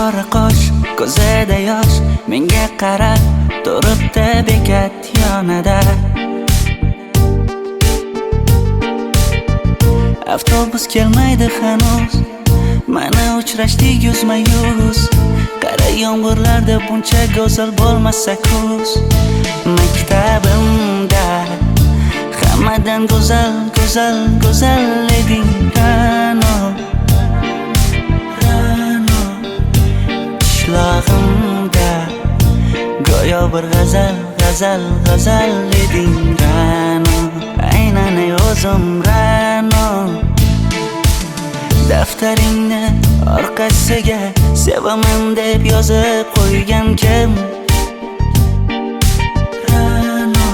qora qosh, ko'zida yosh, menga qarab turibdi bekat yonida. Avtobus kelmaydi hanuz, mana uchrashdik yuzma-yuz. Qara yomg'irlarda buncha go'zal bo'lmasa kuz. Maktabimda hammadan go'zal, go'zal, go'zal eding Ra'no. Qishlog'imda go'yo bir g'azal, g'azal, g'azal eding Ra'no. Aynan o'zim Ra'no. Daftaringni orqasiga sevaman deb yozib qo'ygan kim? Ra'no.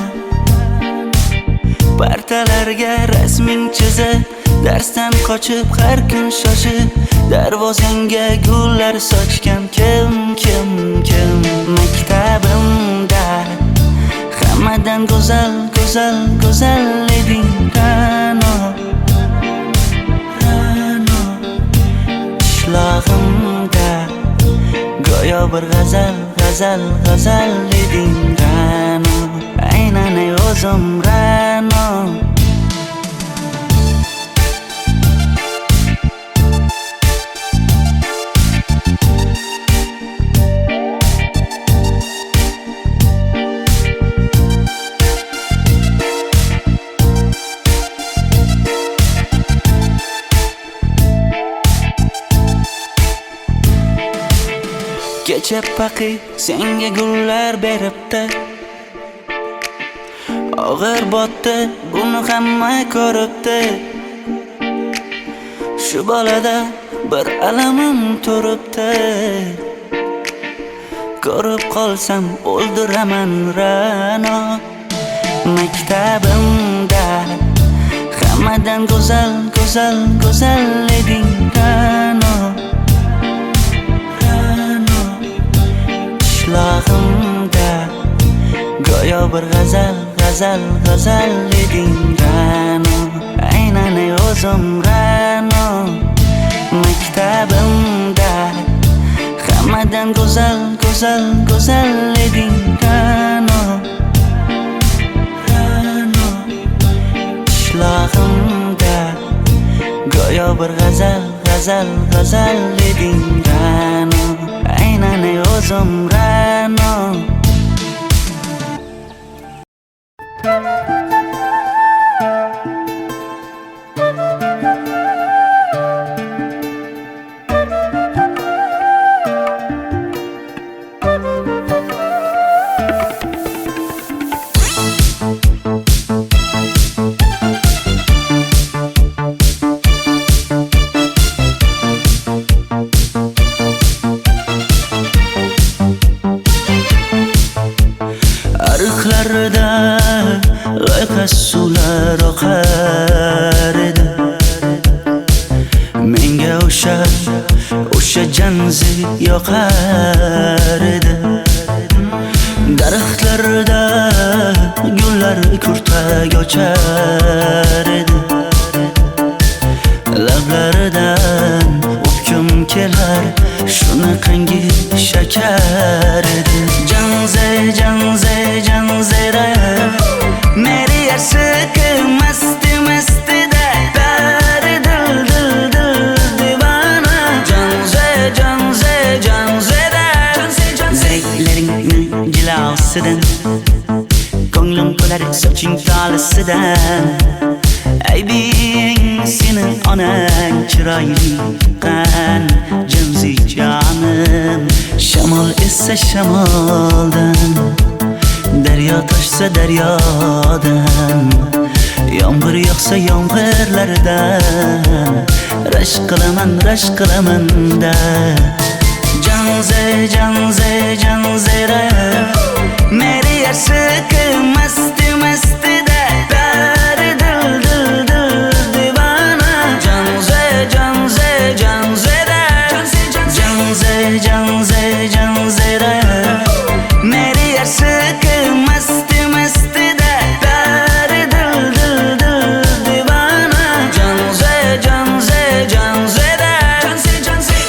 Partalarga rasming chizib, darsdan qochib har kun shoshib, darvozangga gullar sochgan kim? Maktabimda hammadan go'zal, go'zal, go'zal eding Ra'no. Qishlog'imda go'yo bir g'azal, g'azal, g'azal eding Ra'no. Aynan o'zim Ra'no. Kecha paqi senga gullar beribdi, og'ir botdi, buni hamma ko'ribdi. Shu bolada bir alamim turibdi, ko'rib qolsam o'ldiraman Ra'no. Maktabimda hammadan go'zal, go'zal, go'zal eding Ra'no. Qishlog'imda go'yo bir g'azal, g'azal, g'azal eding Ra'no. Aynan o'zim Ra'no. Maktabimda hammadan go'zal, go'zal, go'zal eding Ra'no. Qishlog'imda go'yo bir g'azal, g'azal, g'azal eding Ra'no. Aynan o'zim Ra'no. Ariqlarda loyqa suvlar oqar edi. Menga o'sha janzi yoqar edi. Daraxtlarda gullar kurtak ochar edi. Lablaridan o'pkim kelar, shunaqangi shakar edi. Janze, janze, janzera, meri yarsiqi masti, mastida, dari dil, dil, dil divana. Janze, janze, janzera, zeylaringni jilosidan, ko'nglim to'lar soching tolisidan. Aybing sening onang chiroyli qan, janzi jonim. Shamol essa shamoldan, daryo toshsa daryodan, yomg'ir yog'sa yomg'irlardan, rashk qilaman da. Janze, janze, janzera, meri yarsiqi masti, mastida, dari dil, dil, dil divana. Janze, janze, janzera, janze, janze, janzera, meri yarsiqi masti, mastida, dari dil, dil, dil divana. Janze, janze, janzera, janze, janze.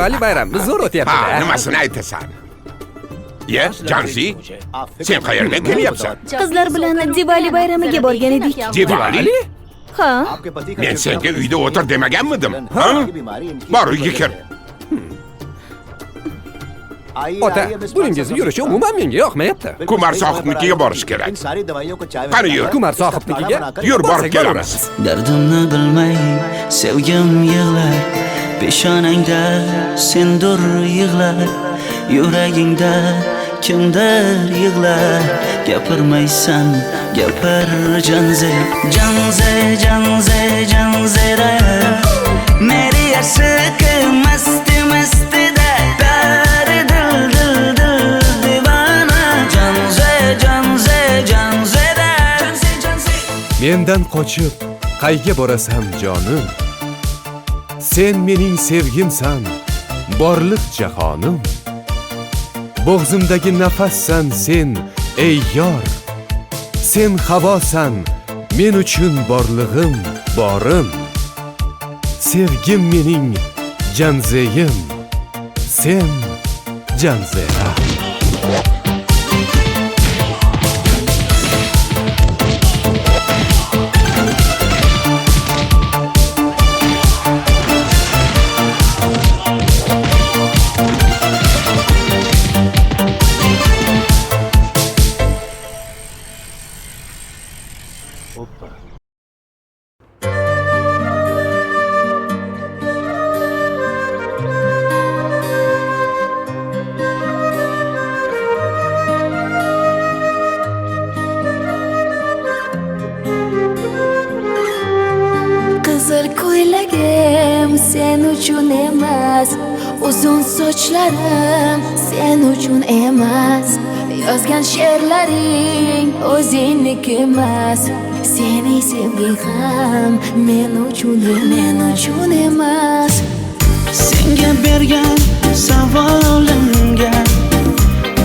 Diwali bayrami zo'r Ha, o'tyapti-da. nimasini aytasan? Ye, Janzi, sen qayerdan kelyapsan? Qizlar bilan Diwali bayramiga borgan edik. Diwali? Ha, Men senga uyda o'tir demaganmidim? Ha? Bor, uyga kir. Ota, buningizni yurishi umuman menga yoqmayapti. Kumar sohibnikiga borish kerak. Qani yur. Kumar sohibnikiga Yur, borib borsak kelamiz. Dardimni bilmay sevgim yig'lar Peshonangda sendur yig'lar Yuragingda kimdir yig'lar Gapirmaysan gapir janze Janze janze janzera Meri aşıkı masti masti da Pari dil dil dil divana Janze janze janzera Mendan qochib qayga borasan jonim? Sen mening sevgimsan, borliq jahonim. Bo'g'zimdagi nafassan sen, ey yor. Sen havosan, men uchun borlig'im, borim. Sevgim mening janzeyim, sen janzera. qizil ko'ylagim sen uchun emas, uzun sochlarim sen uchun emas, yozgan she'rlaring o'zingniki emas, seni sevging ham men uchun emas. Senga bergan savolimga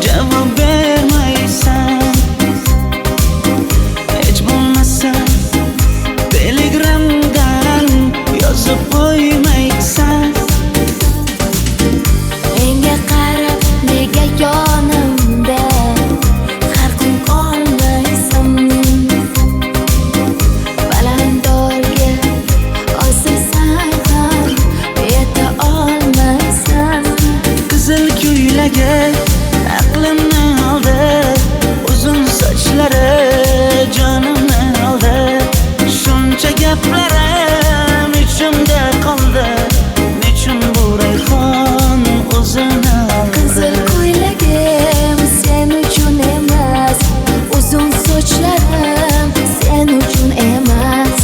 javob bermaysan Hech bo'lmasa telegramdan yozib qo'ymaysan Menga qarab nega yonimda har kun qolmaysan, balandorga osilsang ham yeta olmaysan. Qizil ko'ylagi aqlimni oldi Uzun sochlari jonimni oldi Shuncha gaplarim ichimda qoldi Nechun bu rayhon o'zini oldi Qizil ko'ylagim sen uchun emas, uzun sochlarim sen uchun emas,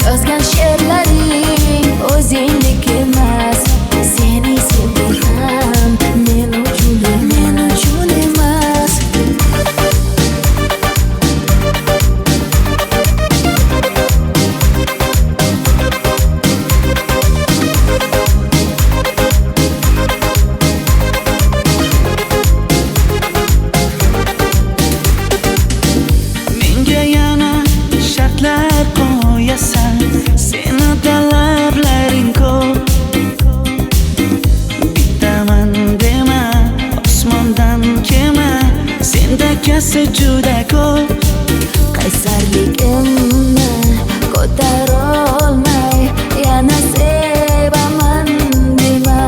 yozgan she'rlaring o'zingniki emas, seni sevging ham men uchun emas. Menga yana shartlar qo'yasan Seni talablaring ko'p Bittaman dema osmondan kema Senda kasi juda ko'p Qaysarligimni ko'tarolmay yana sevaman dema.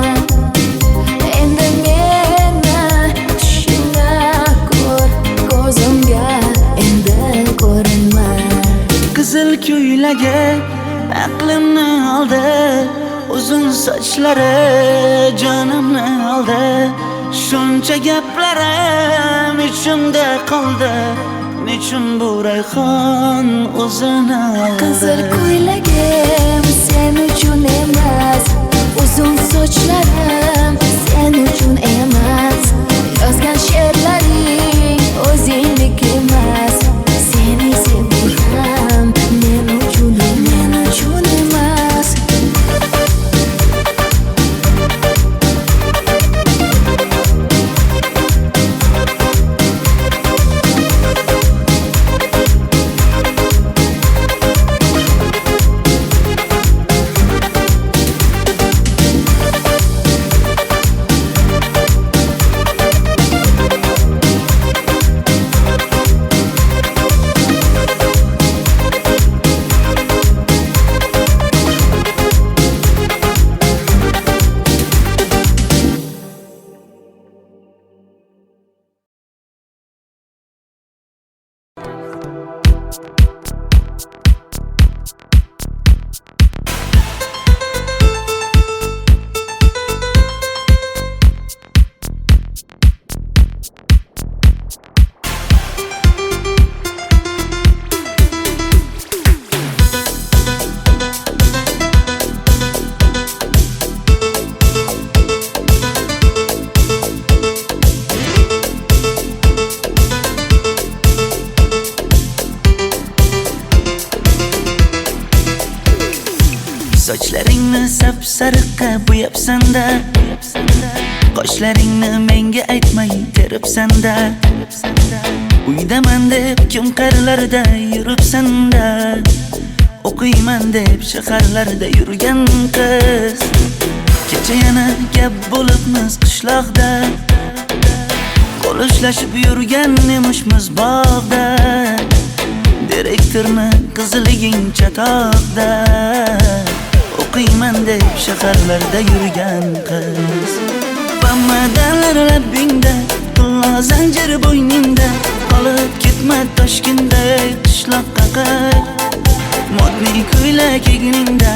Endi meni tushingda ko'r, ko'zimga endi ko'rinma. Qizil ko'ylagi aqlimni oldi Uzun sochlari jonimni oldi Shuncha gaplarim ichimda qoldi Nechun bu rayhon o'zini oldi Qizil ko'ylagim sen uchun emas, uzun sochlarim sen uchun emas, yozgan she'rlaring o'zingniki emas, seni sevging ham men uchun emas. Sochlaringni sap-sariqqa bo'yabsan-da, qoshlaringni menga aytmay teribsan-da. Uydaman deb kim qarilarda yuribsan-da, o'qiyman deb shaharlarda yurgan qiz. Kecha yana gap bo'libmiz qishloqda, qo'l ushlashib yurgan emishmiz bog'da. Direktorni qiziliging chatoqda, o'qiyman deb shaharlarda yurgan qiz. Bamadanlar labbingda, qulla zanjir bo'yningda, qolib ketma Toshkentda qishloqqa qayt. Modniy ko'ylak egningda,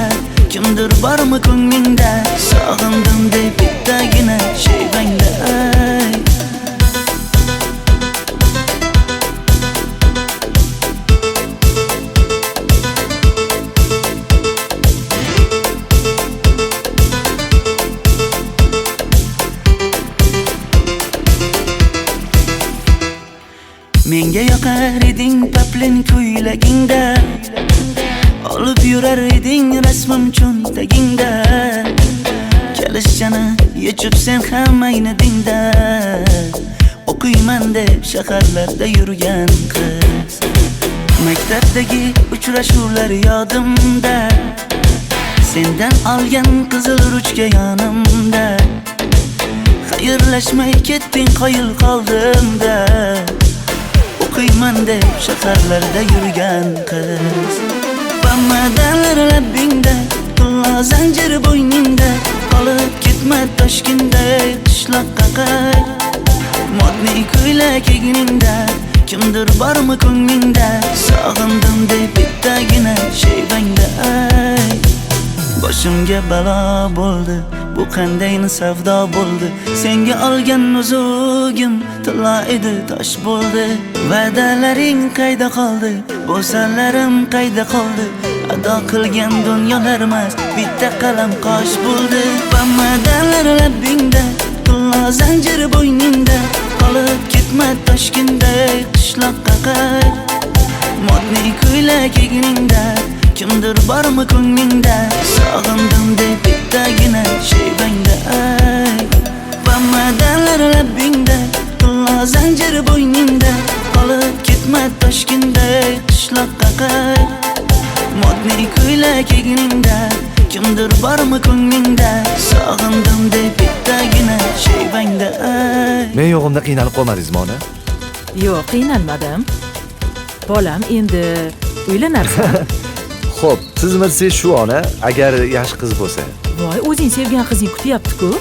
kimdir bormi ko'nglingda, sog'indim deb bittagina shayvangda ayt. Menga yoqar eding paplin ko'ylagingda, olib yurar eding rasmim cho'ntagingda. Kalishchani yechib sen ham aynadingda, o'qiyman deb shaharlarda yurgan qiz. Maktabdagi uchrashuvlar yodimda, sendan olgan qizil ruchka yonimda. Xayrlashmay ketding qoyil qoldimda, o'qiyman deb shaharlarda yurgan qiz. Bamadanlar labbingda, qulla zanjir bo'yningda, qolib ketma Toshkentda qishloqqa qayt. Modniy ko'ylak egningda, kimdir bormi ko'nglingda, sog'indim deb bittagina shayvangda ayt. Boshimga balo bo'ldi, bu qanday savdo bo'ldi. Senga olgan nuzugim tilla edi, tosh bo'ldi. Va'dalaring qayda qoldi, bo'salarim qayda qoldi. Ado qilgan dunyolar emas, bitta qalam qosh bo'ldi. Bamadanlar labbingda, qulla zanjir bo'yningda, qolib ketma Toshkentda qishloqqa qayt. Modniy ko'ylak egningda, kimdir bormi ko'nglingda, sog'indim deb bittagina shayvangda ayt. Bamadanlar labbingda, qulla zanjir bo'yningda, qolib ketma Toshkentda qishloqqa qayt. Modniy ko'ylak egningda, kimdir bormi ko'nglingda, sog'indim deb bittagina shayvangda ayt. Men yo'g'imda qiynalib qolmadingizmi ona? Yo'q, qiynalmadim. Bolam, endi uylanarsan. Xo'p, siz bilsangiz shu ona, agar yaxshi qiz bo'lsa. Voy, o'zing sevgan qizing kutyapti-ku.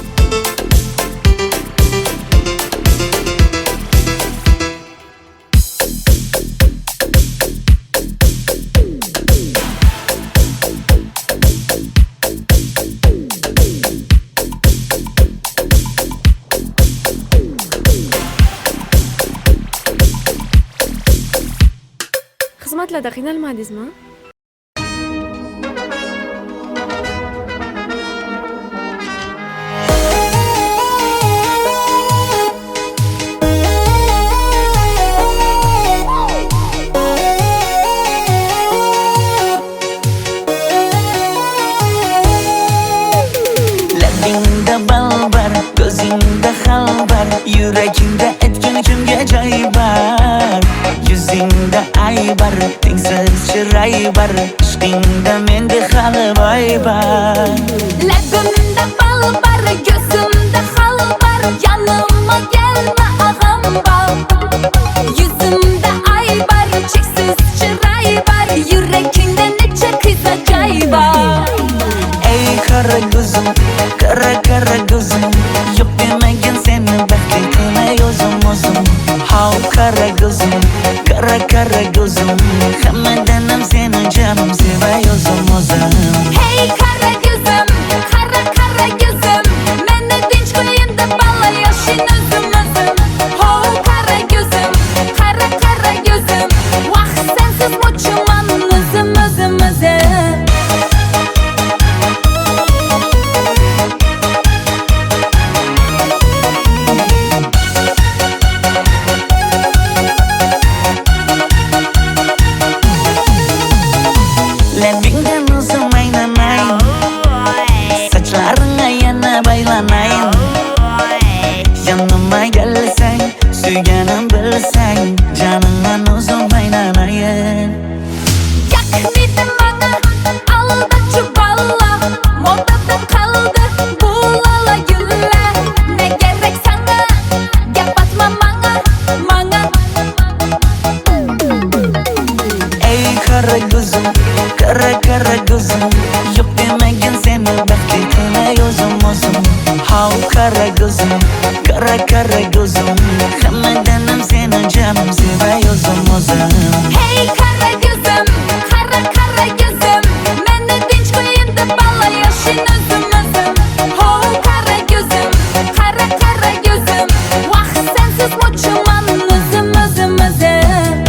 Xizmatlarda qiynalmadingizmi? Labingda balbar, ko'zingda xalbar, yuragingda aytgan kimga joy bar. Yuzingda aybar, tengsiz chiray bar, ishqingda menda hali boy bar. Labimda balbar, ko'zimda xalbar, yanıma gelme ağam bal. Yuzimda aybar, cheksiz chiray bar, yurakingda necha qiza joy bar. Ey qara ko'zim, qara ko'zim, yo'q demagan seni baxtli qilay o'zim. Hav qara ko'zim, qara ko'zim, hammadan ham seni jonim sevay o'zim. Hey qara ko'zim, qara ko'zim, meni tinch qo'yinda balla yashin o'zim. Hav qara ko'zim, qara ko'zim, vaqt sensiz mo'chiman o'zim. Modada kaldı bu lala güller. Ne gerek sana, gap atma bana. Ey kara gözüm, kara gözüm, yok demegin seni bekletme yozum ozum. Hav kara gözüm, kara gözüm, hammadanam seni canım sever yozum ozum. Hey kara gözüm, kara gözüm, meni dinç koyun da bala yaşın özüm özüm. Ho kara gözüm, kara gözüm, vah sensiz muçuman özüm özüm özüm.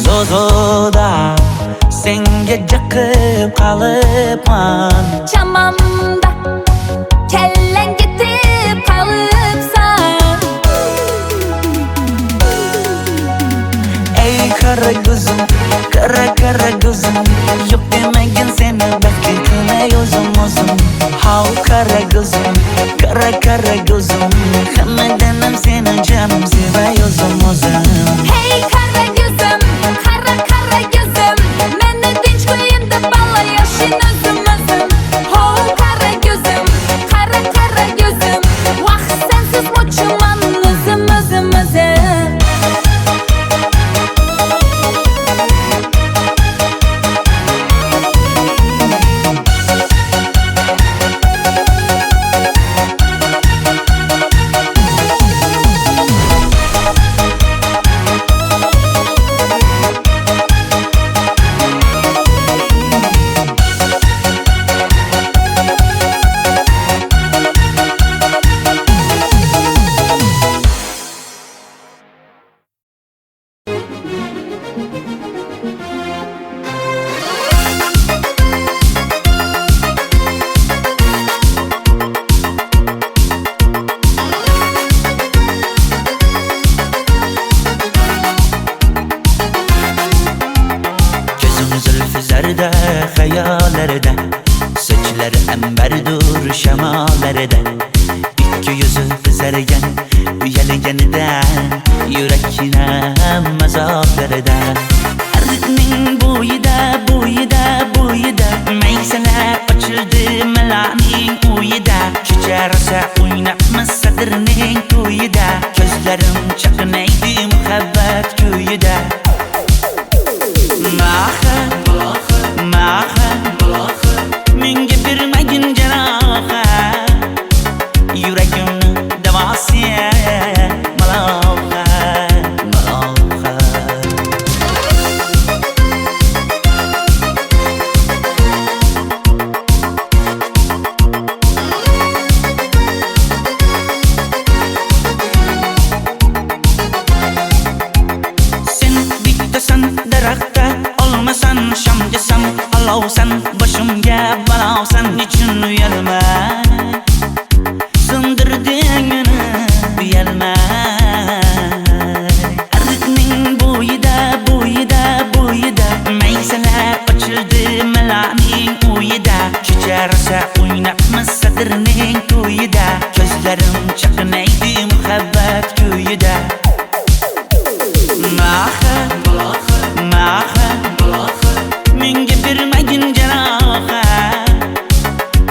Zozoda senga jaqib qalıpman. Chamamda kellen gitip kalıpsan. Ey kara gözüm, kara gözüm, yok demegin seni bekletme yozum ozum. Hav kara gözüm, kara gözüm, hammadanam seni canım sever yozum ozum. Hey kara gözüm, kara gözüm, meni dinç koyun da bala yaşın özüm özüm. Ho kara gözüm, kara gözüm, vah sensiz muçuman özüm özüm özüm. Gözüm zülfü zerde hayallerden, saçları emberdur şemalardan. İki yüzü kızargen, üyelegeniden, yürekine mazaplardan. Arıkның buyida, meyseler açıldı melaning uyida. Çiçerse oynatmaz sadırning toyida, gözlerim çakınaydı muhabbet köyüde. Maha, menga bermagin janoha, yuragimni davosiya maloha. Sen bittasan daraxtda, olmasan shamgasan, olovsan boshimga balosan. Nechun uyalma, sindirding meni uyalma. Arıkның buyida, meyseler açıldı melaning uyida. Çiçerse oynatmaz sadırning toyida, gözlerim çakınaydı muhabbet köyüde. Maha, menga bermagin janoha,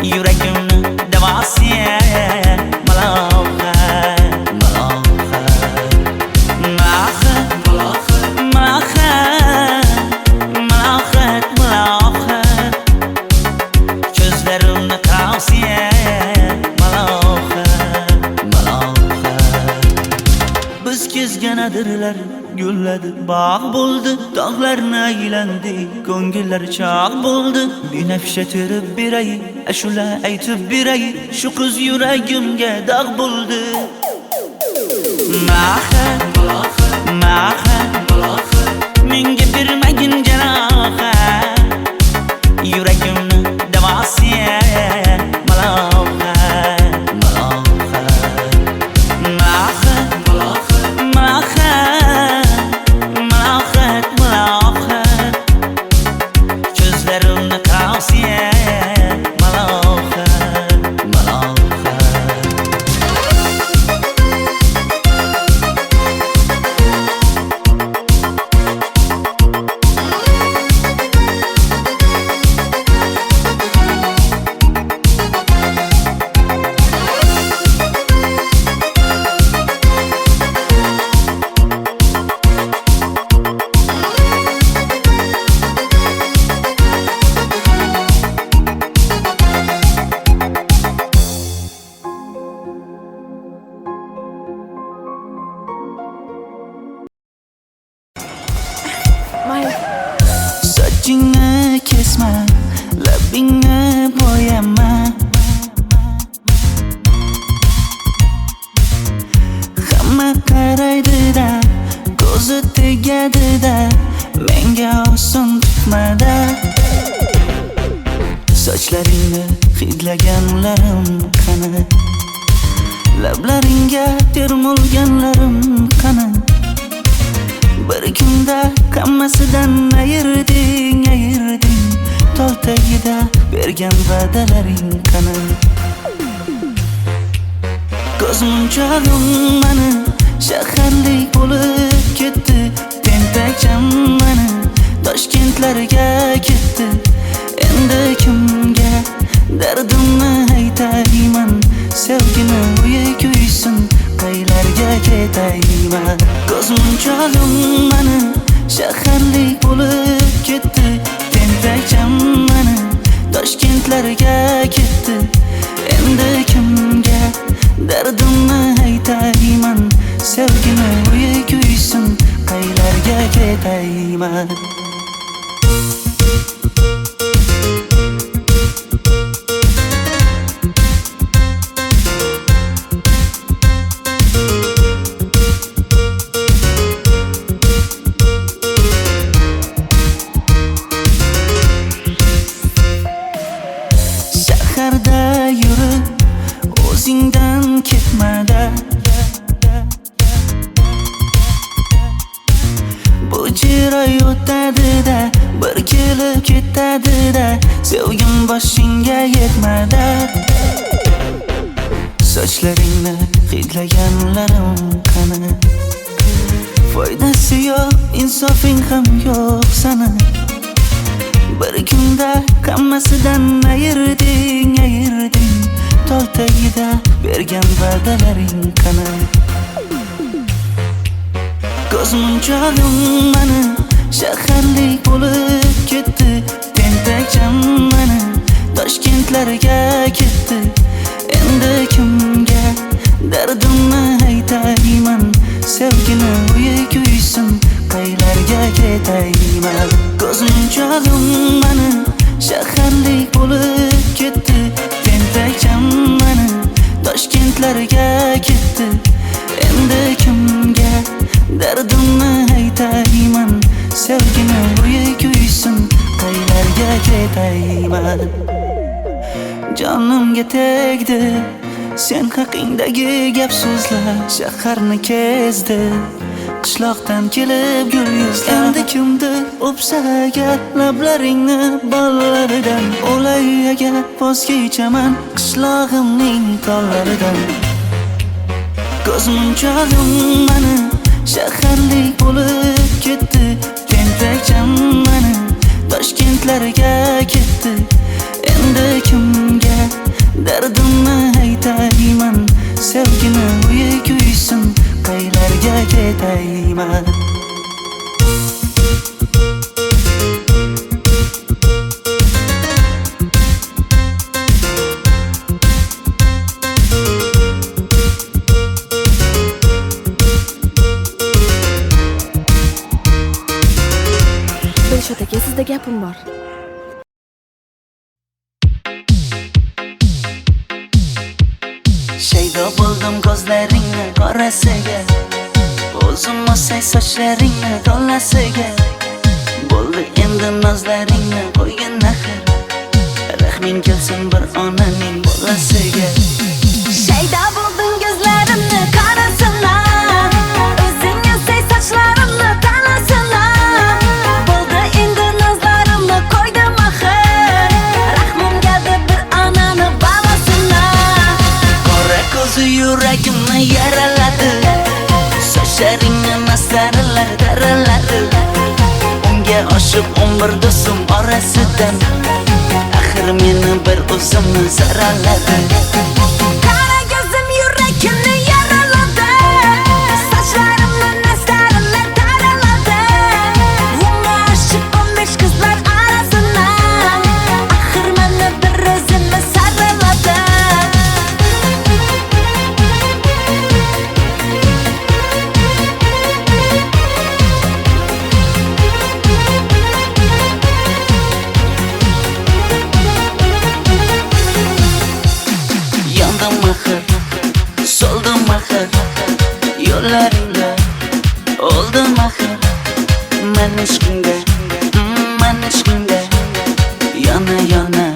yuragimni davosiya maloha. Maloha, gözlerimni tavsiya maloha. Biz kezganadirlar gulladi, bog' bo'ldi, tog'larni aylandi, ko'ngillar chog' bo'ldi. Binafsha terib beray, ashula aytib beray, shu qiz yuragimga dog' bo'ldi. Maha, menga bermagin janoha, yuragimni davosiya maloha. Gözlerimni tavsiya maloha. ko'zi tegadi-da, menga oson chiqmadi. Sochlaringni hidlaganlarim qani, lablaringga termulganlarim qani. Bir kunda hammasidan ayırding, tol tagida bergan va'dalaring qani. Ko'zmunchog'im mani shaharlik bo'lib ketdi, tentakcham mani Toshkentlarga ketdi. Endi kimga dardimni aytayman, sevgini uyi kuysin, qaylarga ketayman. Ko'zmunchog'im mani shaharlik bo'lib ketdi, tentakcham mani Toshkentlarga ketdi. Endi kimga dardimni aytayman, sevgini uyi kuysin, qaylarga ketayman. Shaharda yurib o'zingdan ketmada, bu jiroy o'tadi-da, bir kelib ketadi-da, sevgim boshingga yetmadi. Sochlaringni hidlaganlarim qani, foydasi yo'q, insofing ham yo'q sana. Bir kunda hammasidan ayırding, tol tagida bergan va'dalaring qani. Ko'zmunchog'im mani shaharlik bo'lib ketdi, tentakcham mani Toshkentlarga ketdi. Endi kimga dardimni aytayman, sevgini uyi kuysin, qaylarga ketayman. Ko'zmunchog'im mani shaharlik bo'lib ketdi, tentakcham mani Toshkentlarga ketdi. Endi kimga dardimni aytayman, sevgini uyi kuysin, qaylarga ketayman. Jonimga tegdi sen haqingdagi gap so'zlar, shaharni kezdi qishloqdan kelib gul yuzlar. Endi kimdir o'psa agar lablaringni bollaridan, o'lay agar voz kechaman qishlog'imning tollaridan. Ko'zmunchog'im mani shaharlik bo'lib ketdi, tentakcham mani Toshkentlarga ketdi. Endi kimga dardimni aytayman, sevgini uyi kuysin, qaylarga ketayman. Dilshod aka, sizda gapim bor. Shaydo bo'ldim ko'zlaringni qorasiga, o'zim o'say sochlaringni to'lasiga. Bo'ldi endi nozlaringni qo'ygan axir, rahming kelsin bir onaning bolasiga. Shaydo bo'ldim ko'zlarimni qarasana, o'zing o'say sochlarimni tanasana. Bo'ldi endi nozlarimni qo'ydim axir, rahmim keldi bir onani bolasina. Qora ko'zi yuragimni yaraladi, sochlaringni masaralar daraladi. Unga oshiq 11 do'stim orasidan, axir meni bir o'zimni saraladi. Qara ko'zim yuragimni yaraladi, sochlarimni nastarimni taraladi. Unga oshiq 15 qizlar arasina, axir meni bir o'zimni saraladi. Yondim axir, soldim axir yo'llaringga, Oldum axir men ishqingga Yana yana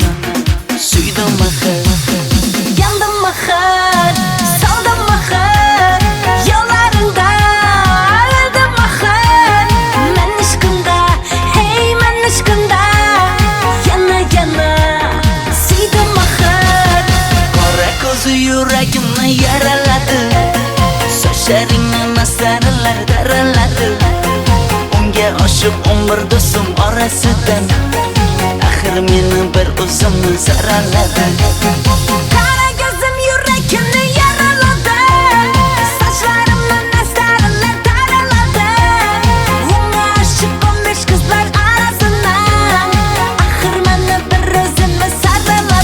suydim axir Yandım axir, soldim axir Yo'llaringda aldim axir Men ishqingda, hey men ishqingda Yana yana suydim axir Qora ko'zi yuragimni yaraladi Sochlaringni masaralar daraladi Unga oshib umr do'stim orasidan Axir meni bir o'zimni saraladi Qara ko'zim yuragimni yaraladi Sochlarimni masaralar daraladi Unga oshib 15 qizlar orasidan Axir meni bir o'zimni saraladi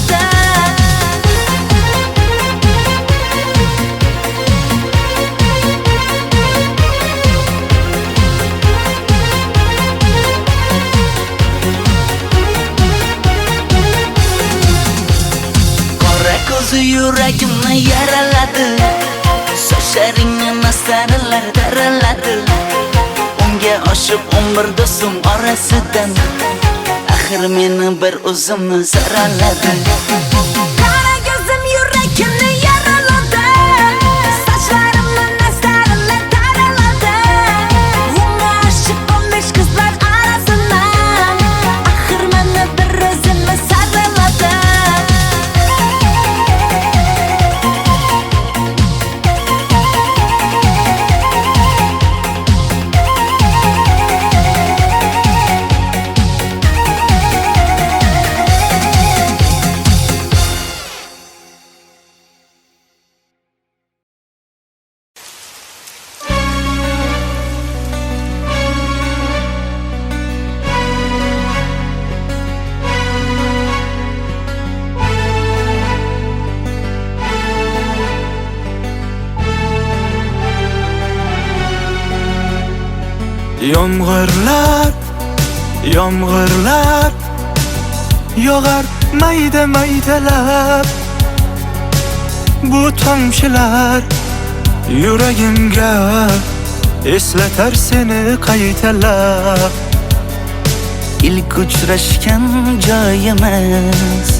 Qora ko'zi yuragimni yaraladi Sochlaringni masaralar daraladi Unga oshib umr do'stim orasidan Axir meni bir o'zimni saraladi Qara ko'zim yuragimni yaraladi Sochlarimni masaralar daraladi Unga oshib 15 qizlar orasidan Axir meni bir o'zimni saraladi Yomg'irlar yog'ar mayda-maydalab Bu tomchilar yuragimga eslatar seni qaytalab İlk uchrashgan joyimiz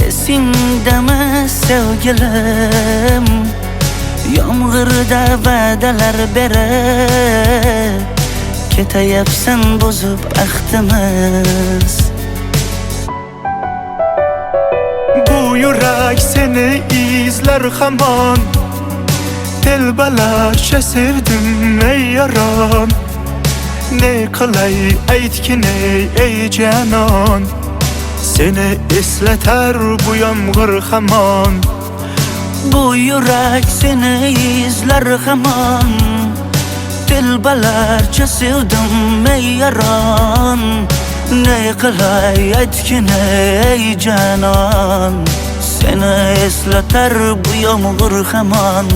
Esingdami sevgilim Yomg'irda va'dalar berib Ketayapsan bozib ahdimiz Bu yurak seni izlar hamon Telbalarcha sevdim ey yaron Ne qilay aytgin ey janon Seni eslatar bu yomg'ir hamon Bu yurak seni izlar hamon Telbalarcha sevdim ey yaron Ne qilay aytgin ey janon Seni eslatar bu yomg'ir hamon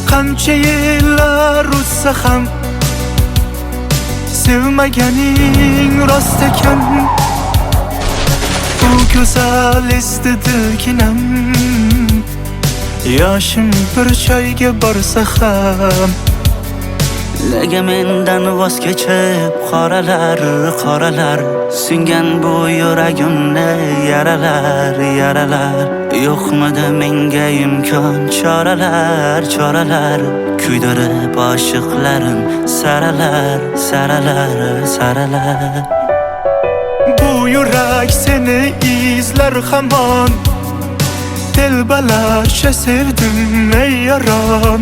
Qancha yillar o'tsa ham Sevmaganing rost ekan Bu go'zal esdi dilginam Yoshim bir joyga borsa ham Nega mendan voz kechib qoralar Singan bu yuragimni yaralar Yo'qmidi menga imkon choralar Kuydirib oshiqlarim saralar Bu yurak seni izlar hamon Telbalarcha sevdim ey yaron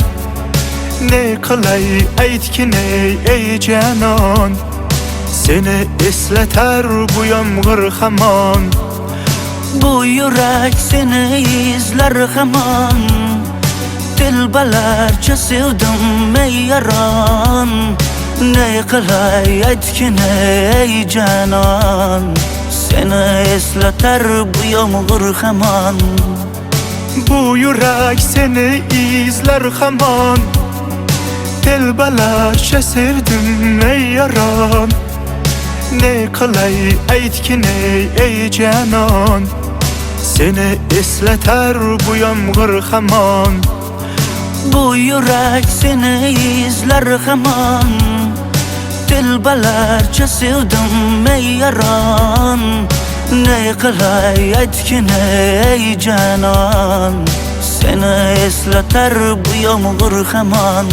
Ne qilay aytgin ey janon Seni eslatar bu yomg'ir hamon Bu yurak seni izlar hamon Telbalarcha sevdim ey yaron Ne qilay aytgin ey janon Seni eslatar bu yomg'ir hamon Bu yurak seni izler hamon. Telbalarcha sevdim ey yaron. Ne qilay aytgin ey canon. Seni esleter bu yomg'ir hamon. Bu yurak seni izler hamon. Telbalarcha sevdim ey yaron. Ne qilay aytgin ey canon. Seni eslatar bu yomg'ir hamon.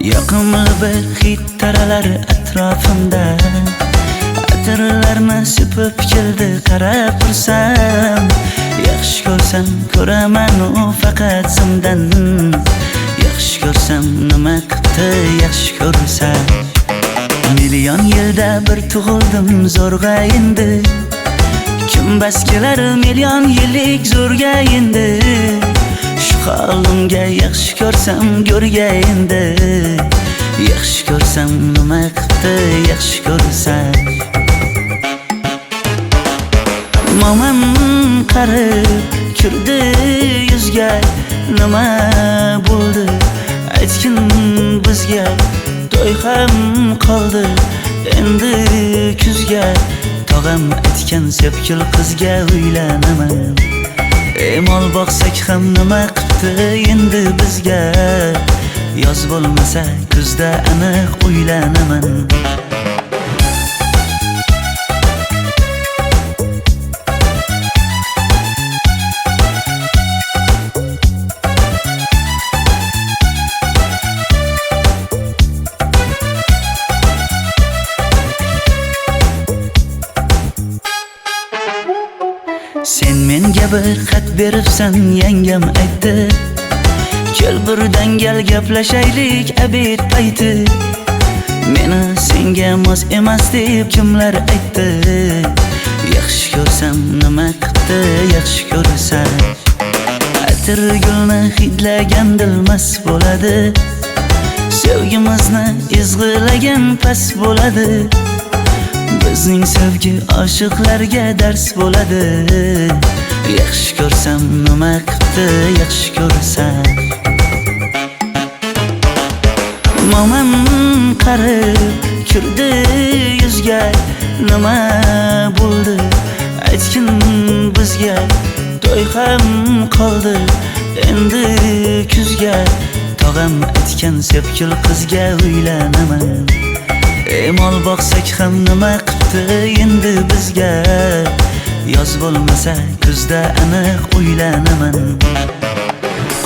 Yoqimli bir hid taralar atrofimda. Atirlarni sepib keldi qarab tursam. Yaxshi ko'rsam ko'raman u faqat simdan. Yaxshi ko'rsam nima qildi yaxshi ko'rsam. Million yilda bir tug'ildim zo'rg'a endi. Kim bas kelar million yillik zo'rga endi. Shu holimga yaxshi ko'rsam go'rga endi. Yaxshi ko'rsam nima qildi yaxshi ko'rsam. Momam qarib kirdi yuzga. Nima bo'ldi aytgin bizga. To'y ham qoldi endi kuzga. Tog'am aytgan sepkil qizga uylanaman. Mol boqsak ham nima qildi endi bizga. Yoz bo'lmasa kuzda aniq uylanaman. Sen menga bir xat beribsan yangam aytdi. Kel birdan gal gaplashaylik abid payti. Meni senga mos emas deb kimlar aytdi. Yaxshi ko'rsam nima qildi yaxshi ko'rsam. Atir gulni hidlagan dilmas bo'ladi. Sevgimizni izg'ilagan pas bo'ladi. Bizning sevgi oshiqlarga dars bo'ladi. Yaxshi ko'rsam nima qildi yaxshi ko'rsam. Momam qarib kirdi yuzga. Nima bo'ldi aytgin bizga. To'y ham qoldi endi kuzga. Tog'am aytgan sepkil qizga uylanaman. Mol boqsak ham nima qildi endi bizga. Yoz bo'lmasa kuzda aniq uylanaman.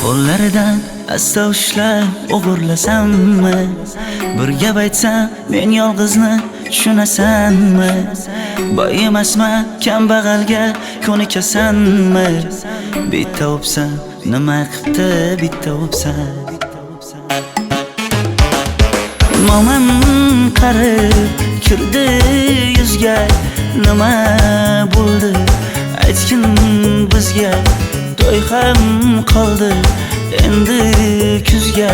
Qo'llaridan asta ushlab o'g'irlasammi? Bir gap aytsam men yolg'izni tushunasanmi? Boy emasman kambag'alga ko'nikasanmi? Bitta o'psam nima qildi bitta o'psam. Momam qarib kirdi yuzga. Nima bo'ldi aytgin bizga. To'y ham qoldi endi kuzga.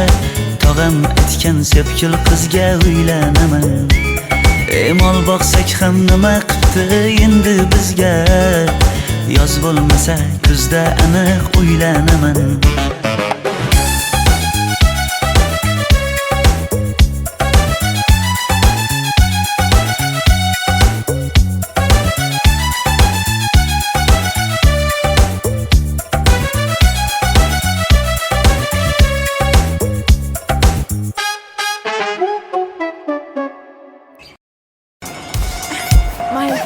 tog'am aytgan sepkil qizga uylanaman. Mol boqsak ham nima qipti endi bizga? Yoz bo'lmasa kuzda aniq uylanaman. Mayli.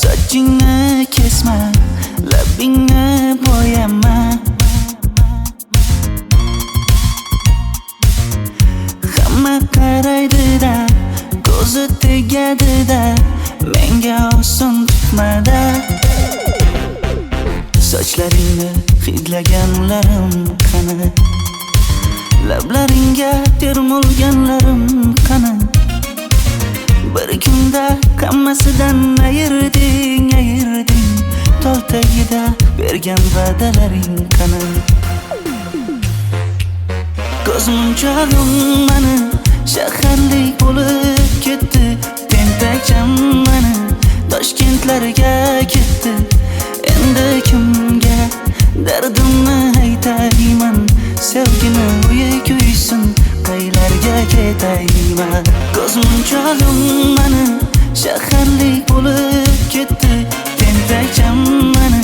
Sochingni kesma, labingni bo'yama. Hamma qaraydi-da, ko'zi tegadi-da, menga oson tutmada. Sochlaringni hidlaganlarim qani? Lablaringga termulganlarim qani? Bir kunda hammasidan ayırding. Tol tagida bergan va'dalaring qani? Ko'zmunchog'im mani shaharlik bo'lib ketdi. Tentakcham mani Toshkentlarga ketdi. Endi kimga dardimni aytayman? Sevgini uyi kuysin, qaylarga ketayman? Ko'zmunchog'im mani shaharlik bo'lib ketdi. Tentakcham mani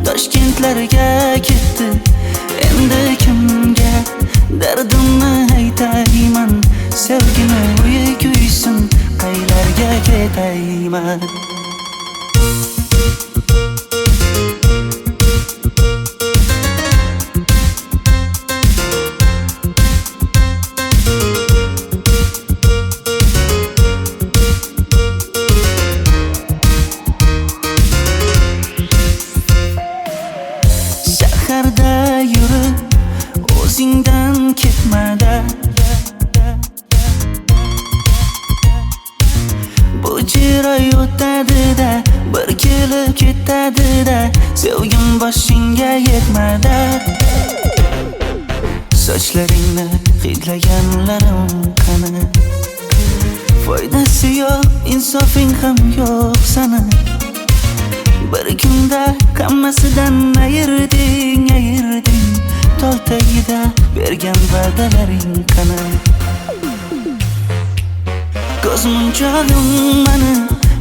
Toshkentlarga ketdi. Endi kimga dardimni aytayman? Sevgini uyi kuysin, qaylarga ketayman? Shaharda yurib o'zingdan ketmada. Bu jiroy o'tadi-da, bir kelib ketadi-da, sevgim boshingga yetmada. Sochlaringni hidlaganlarim qani? Foydasi yo'q, insofing ham yo'q sana. Bir kunda hammasidan ayırding. Tol tagida bergan va'dalaring qani? Ko'zmunchog'im mani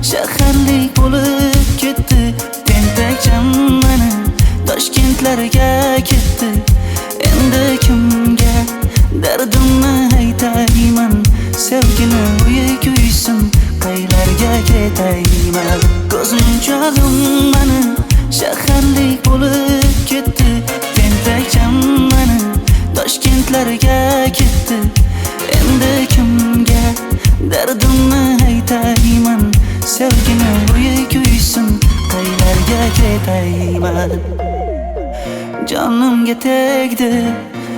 shaharlik bo'lib ketdi. Tentakcham mani Toshkentlarga ketdi. Endi kimga dardimni aytayman? Sevgini uyi kuysin, qaylarga ketayman? Ko'zmunchog'im mani shaharlik bo'lib ketdi. Tentakcham mani Toshkentlarga ketdi. Endi kimga dardimni aytayman? Sevgini uyi kuysin, qaylarga ketayman? Jonimga tegdi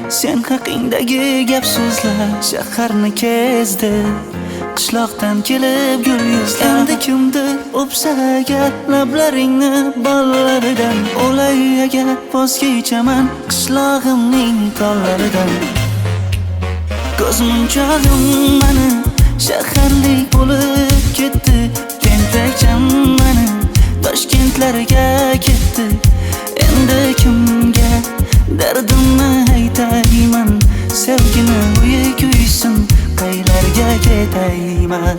sen haqingdagi gap so'zlar. Shaharni kezdi, qishloqdan kelib gul yuzlar. Endi kimdir o'psa agar lablaringni bollaridan, o'lay agar voz kechaman qishlog'imning tollaridan. Ko'zmunchog'im mani shaharlik bo'lib ketdi. Tentakcham mani Toshkentlarga ketdi. Endi kimga dardimni aytayman? Sevgini uyi kuysin, qaylarga ketayman?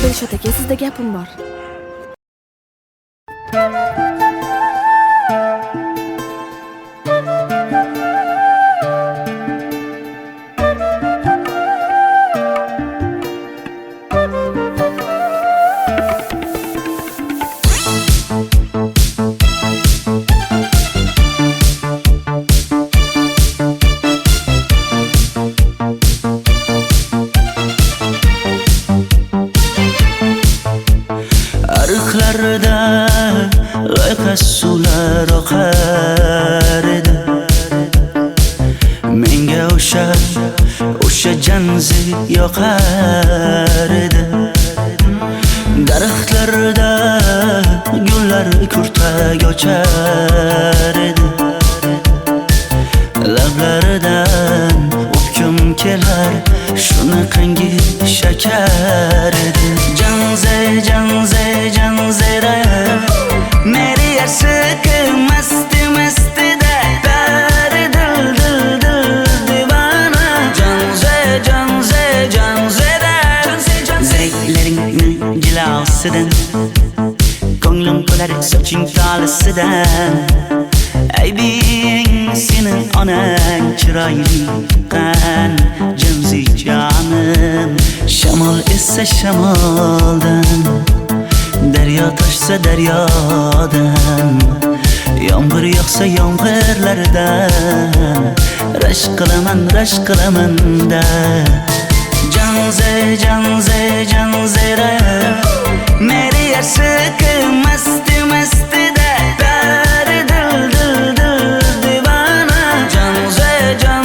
Dilshod aka, sizda gapim bor. o'sha janzi yoqar edi. Daraxtlarda gullar kurtak ochar edi. Lablaridan o'pkim kelar, shunaqangi shakar edi. Janzera meri yarsiqi masti da dari dil divana. Janzera zeylaringni jilosidan, ko'nglim to'lar soching tolisidan. Aybing senin onang chiroyli qan janzi jonim. Shamol essa shamoldan, daryo toshsa daryodan, yomg'ir yog'sa yomg'irlardan rashk qilaman da. Janzera meri yarsiqi masti da dari dil divana. Janzera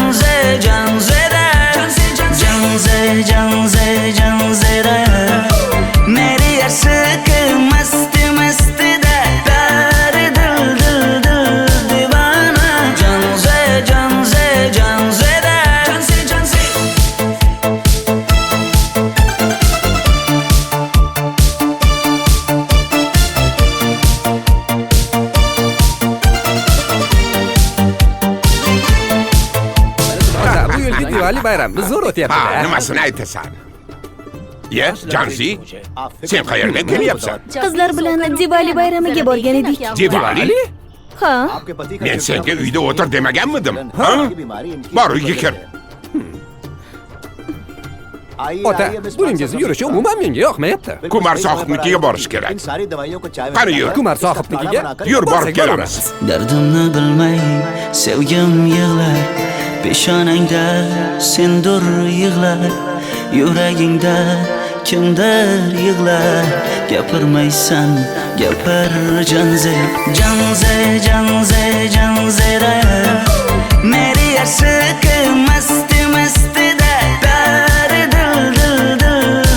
meri yarsiqi masti da dari dil divana. Janzera Bu yilgi Diwali bayrami zo'r Ha, o'tyapti-da. nimasini aytasan? Ye, Janzi, sen qayerdan kelyapsan? Qizlar bilan Diwali bayramiga borgan edik. Diwali? Ha? Men senga uyda o'tir demaganmidim? Ha? Bor uyga kir. Ota, buningizni yurishi umuman menga yoqmayapti. Kumar sohibnikiga borish kerak. Qani yur. Kumar sohibnikiga Yur, borib borsak kelamiz. Dardimni bilmay sevgim yig'lar, peshonangda sendur yig'lar, yuragingda kimdir yig'lar. Gapirmaysan, gapir janzera meri yarsiqi masti da dari dil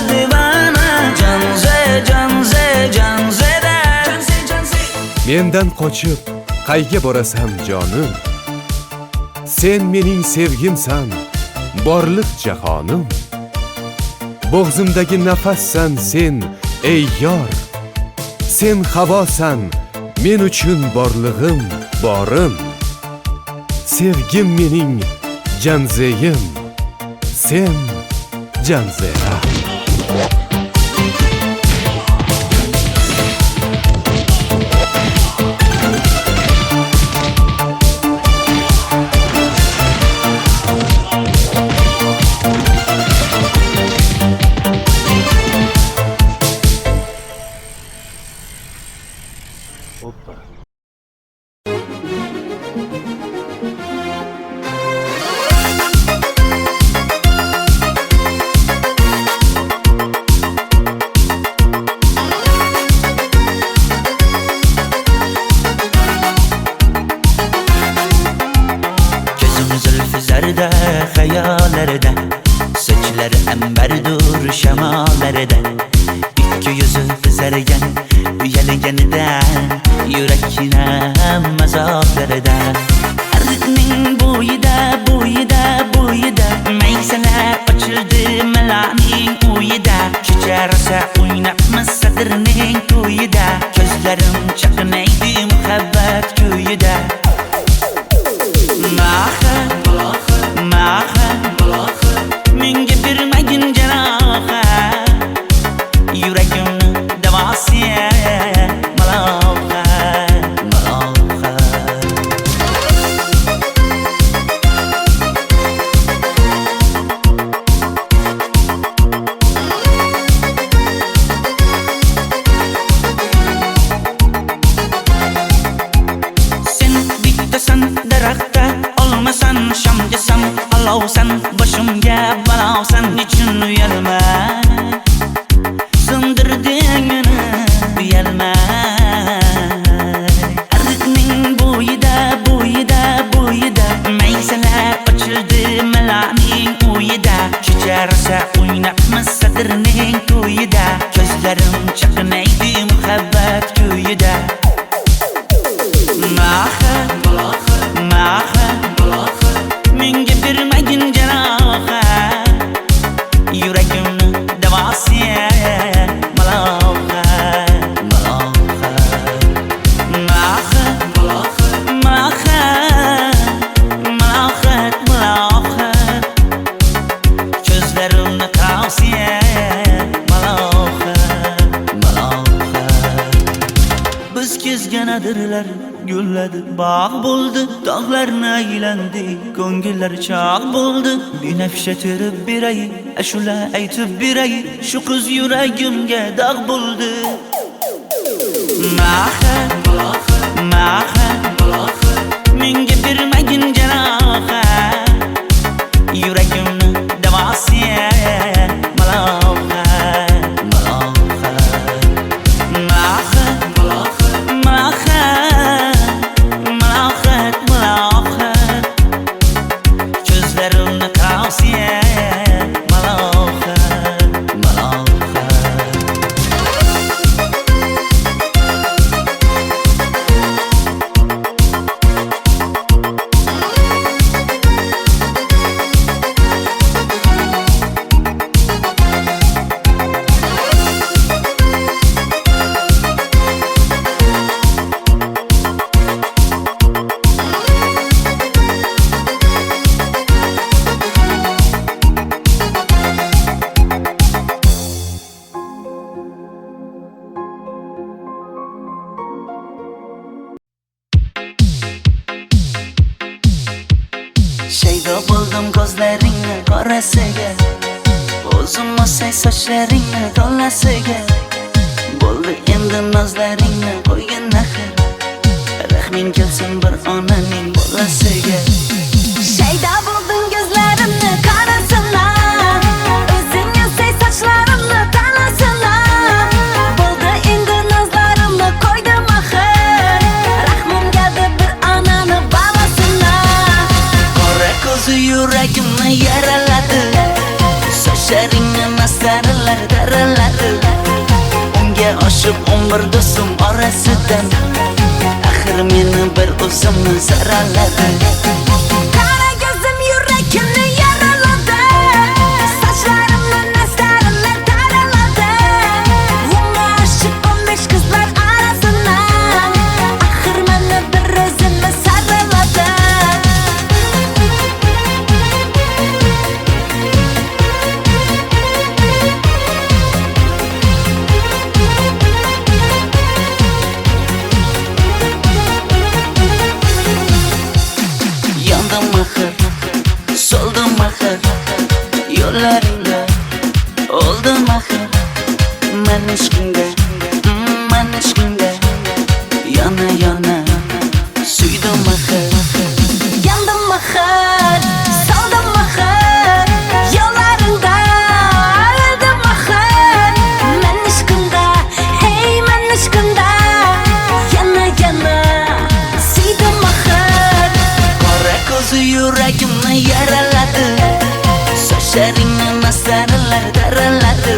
divana. Janzera Mendan qochib qayga borasan jonim? Sen mening sevgimsan, borliq jahonim. Bo'g'zimdagi nafassan sen, ey yor. Sen havosan, men uchun borlig'im, borim. Sevgim mening janzeyim, sen janzera. Hayallarda sochlari ambardur shamollarda, ikki yuzi qizargan uyalganida, yurakning mazoblarida. Arqning bo'yida maysalar ochildi malaning uyida. Kecharsa o'ynabmiz sadrning to'yida, ko'zlarim chaqnaydi muhabbat ko'yida. Menga bermagin jarohat, yuragimni davosi maloha. Sen bittasan daraxtda, olmasan shamgasan, olovsan boshimga balovsan. Nechun uyalma, sindirding meni uyalma. Arqning bo'yida maysalar ochildi mala adirlar gulladi, bog' bo'ldi, tog'larni aylandi, ko'ngillar chog' bo'ldi. Binafsha terib beray, ashula aytib beray, shu qiz yuragimga dog' bo'ldi. Mahar, mahar, menga bermagin jarohat, yuragimni davosi malohat, malohat. Malohat, malohat, malohat, malohat. Ko'zlarimni qarosiya malohat, malohat. Shaydo bo'ldim ko'zlaringni qorasiga, o'zim osay sochlaringni to'lasiga. Bo'ldi endi nozlaringni qo'ygan axir, rahming kelsin bir onaning bolasiga. Shaydo bo'ldim ko'zlarimni qarasana, o'zing osay sochlarimni tanasana. Bo'ldi endi nozlarimni qo'ydim axir, rahmim keldi bir onani bolasina. Qora ko'zi yuragimni yaraladi, sochlaringni mastarlar daraladi. Unga oshiq 11 do'stim orasidan, axir meni bir o'zimni saraladi. Qara ko'zim yuragimni yaraladi, sochlarimni mastarlar daraladi. Unga oshiq 15 qizlar arasidan, axir meni bir o'zimni saraladi. Yandım axir, soldim axir, yo'llaringda oldim axir. Men ishqingda, men ishqingda, yana yana suydim axir. Yandım axir, soldim axir, yo'llaringda oldim axir. Men ishqimda, hey men ishqimda, yana yana suydim axir. Qora ko'zi yuragimni yaraladi, sochlaringni mastarlar daraladi.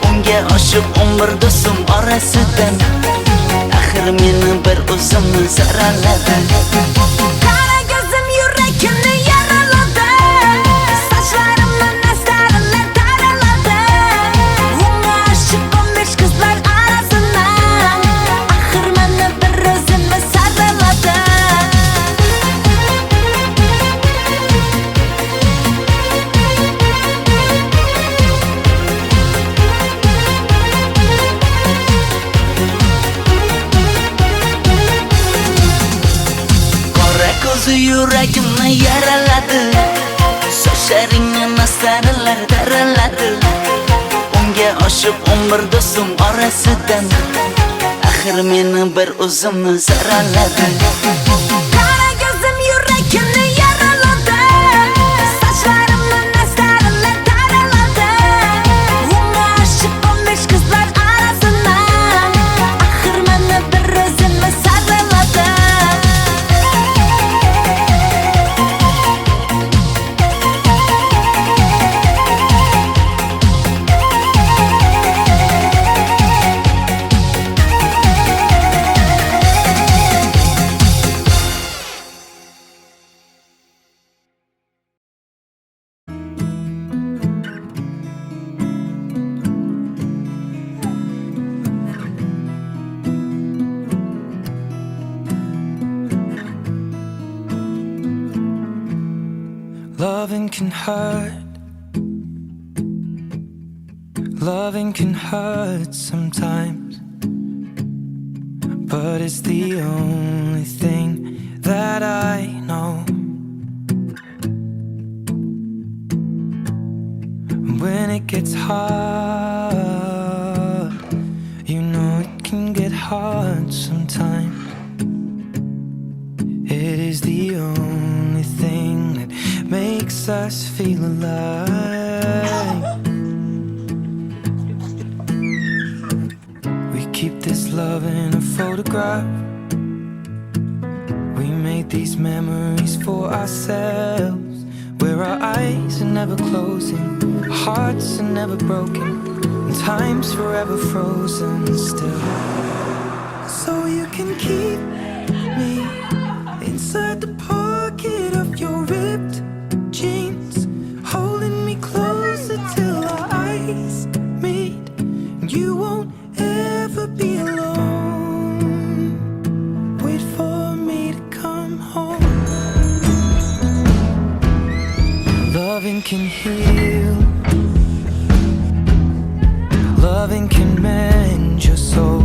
Unga oshiq 11 do'stim orasidan, axir meni bir o'zimni saraladi. Qara ko'zim yuragimni yaraladi, sochlarimni mastarlar daraladi. Unga oshiq 15 qizlar arasidan, axir meni bir o'zimni saraladi. Qora ko'zi yuragimni yaraladi, sochlaringni mastarlar daraladi. Unga oshiq 11 do'stim orasidan, axir meni bir o'zimni saraladi. Qara ko'zim yuragimni yaraladi, sochlarimni mastarlar daraladi. Unga oshiq 15 qizlar arasidan, axir meni bir o'zimni saraladi. Loving can hurt. Loving can hurt sometimes. but it's the only thing that I know. When it gets hard, you know it can get hard sometimes. It is the only thing that makes us feel alive. We keep this love in a photograph. We made these memories for ourselves, where our eyes are never closing, hearts are never broken, and time's forever frozen still. So you can keep me inside the pocket of your ripped jeans, holding me closer till our eyes meet. You won't ever be alone. Wait for me to come home. Loving can heal, loving can mend your soul,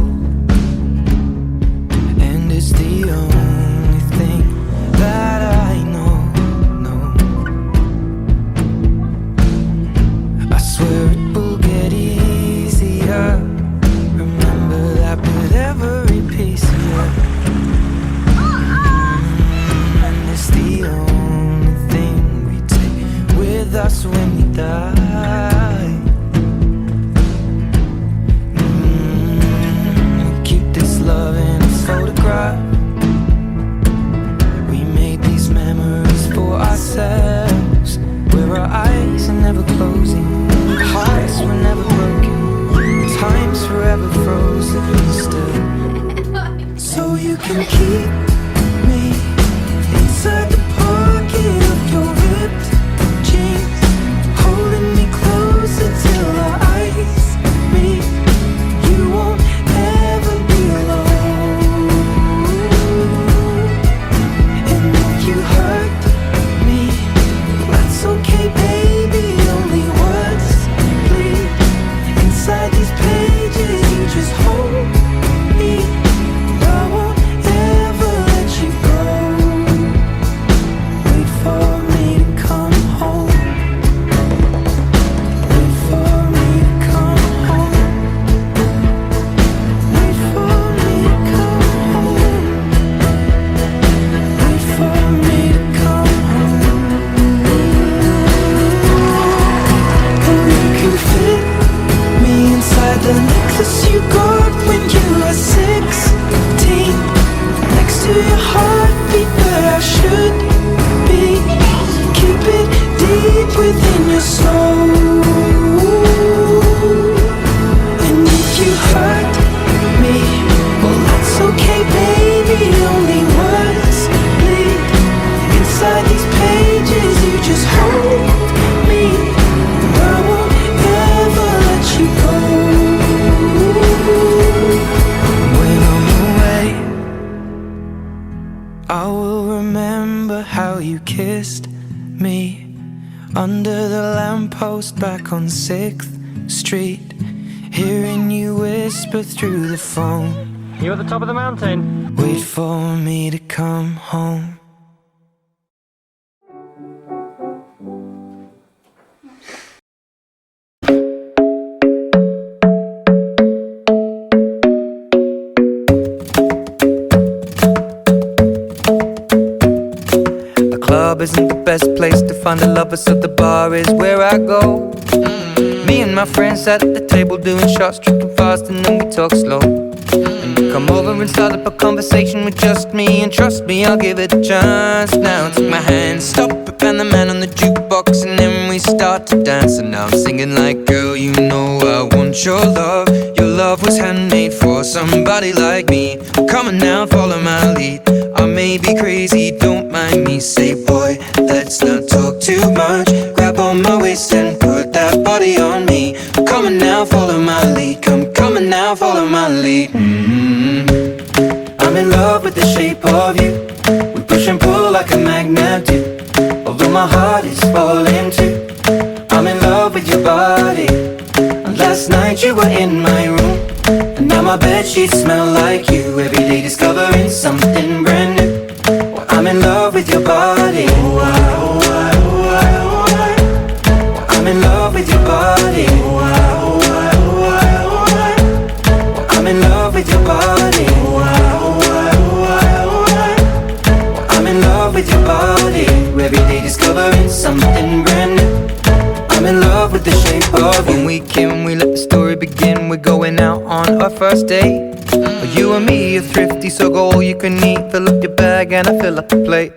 and it's the only thing that I know. I swear it will get easier. Remember that with every piece of you. And it's the only thing we take with us when we die. We keep this love in a photograph. We made these memories for ourselves, where our eyes are never closing, hearts were never broken, time's forever frozen still. So you can keep me inside the pocket of your ripped jeans, holding me closer till our eyes meet. You won't ever be alone. And if you hurt me, that's okay, baby. Only words bleed inside these pages. You just hold me. I won't ever let you go. Wait for me to come home. Wait for me to come home. Wait for me to come home. Wait for me to come home. And you can fit me inside the necklace you got when you were 16, next to your heartbeat where I should be. Keep it deep within your soul. And if you hurt me, well that's okay, baby. Only words bleed inside these pages. You just hold me. I won't ever let you go. When I'm away, I will remember how you kissed me under the lamppost back on 6th Street, hearing you whisper through the phone. You at the top of the mountain? Wait for me to come home. The club isn't the best place to find a lover, so the bar is where I go. Me and my friends sat at the table doing shots, tripping fast, and then we talk slow. And you come over and start up a conversation with just me, and trust me, I'll give it a chance. Now take my hand, stop it, and the man on the jukebox, and then we start to dance. And now I'm singing like, girl, you know I want your love. Your love was handmade for somebody like me. Come on now, follow my lead. I may be crazy, don't mind me. Say, boy, let's not talk too much. Grab on my waist and put that body on me. Come on now, follow my lead. Come on now, follow my lead. I'm in love with the shape of you. We push and pull like a magnet do. Although my heart is falling too, I'm in love with your body. And last night you were in my room, and now my my bedsheets smell like you. Every day discovering something brand new. Well, I'm in love with your body. I'm in love with your body. I'm in love with your body. I'm in love with your body. Every day discovering something brand new. I'm in love with the shape of you. When we can, we let the story begin. We're going out on our first date. You and me are thrifty, so go all you can eat. Fill up your bag and I fill up the plate.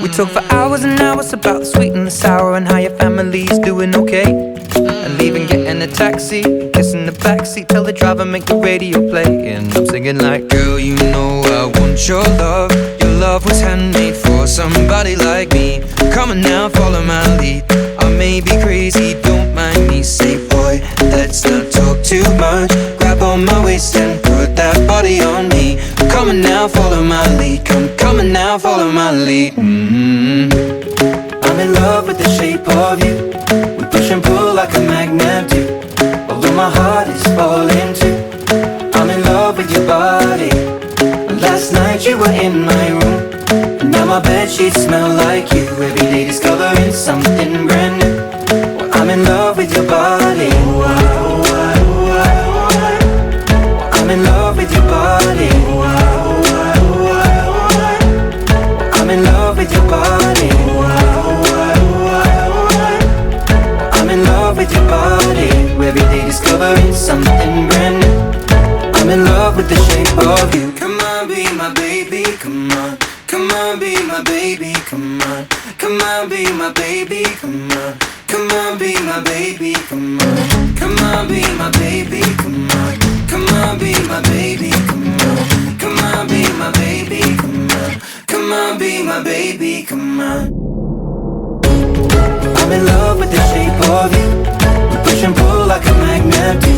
We talk for hours and hours about the sweet and the sour, and how your family's doing okay. And leaving, getting a taxi, kissing the backseat, tell the driver make the radio play. And I'm singing like, girl, you know I want your love. Your love was handmade for somebody like me. Come on now, follow my lead. I may be crazy, don't mind me. Say, boy, let's not talk too much. Grab on my waist and put that body on me. Come on now, follow my lead. Come on now, follow my lead. I'm in love with the shape of you. We push and pull like a magnet do. Although my heart is falling too. I'm in love with your body. Last night you were in my room, and now my bedsheets smell like you. Every day discovering something brand new. Well, I'm in love with your body. I'm in love with your body. I'm in love with your body. I'm in love with your body. Every day discovering something brand new. I'm in love with the shape of you. Come on, be my baby, come on. Come on, be my baby, come on. Come on, be my baby, come on. Come on, be my baby, come on. Come on, be my baby, come on. Come on, be my baby, come on. Come on, be my baby, come on. Come on, be my baby, come on. I'm in love with the shape of you. We push and pull like a magnet do.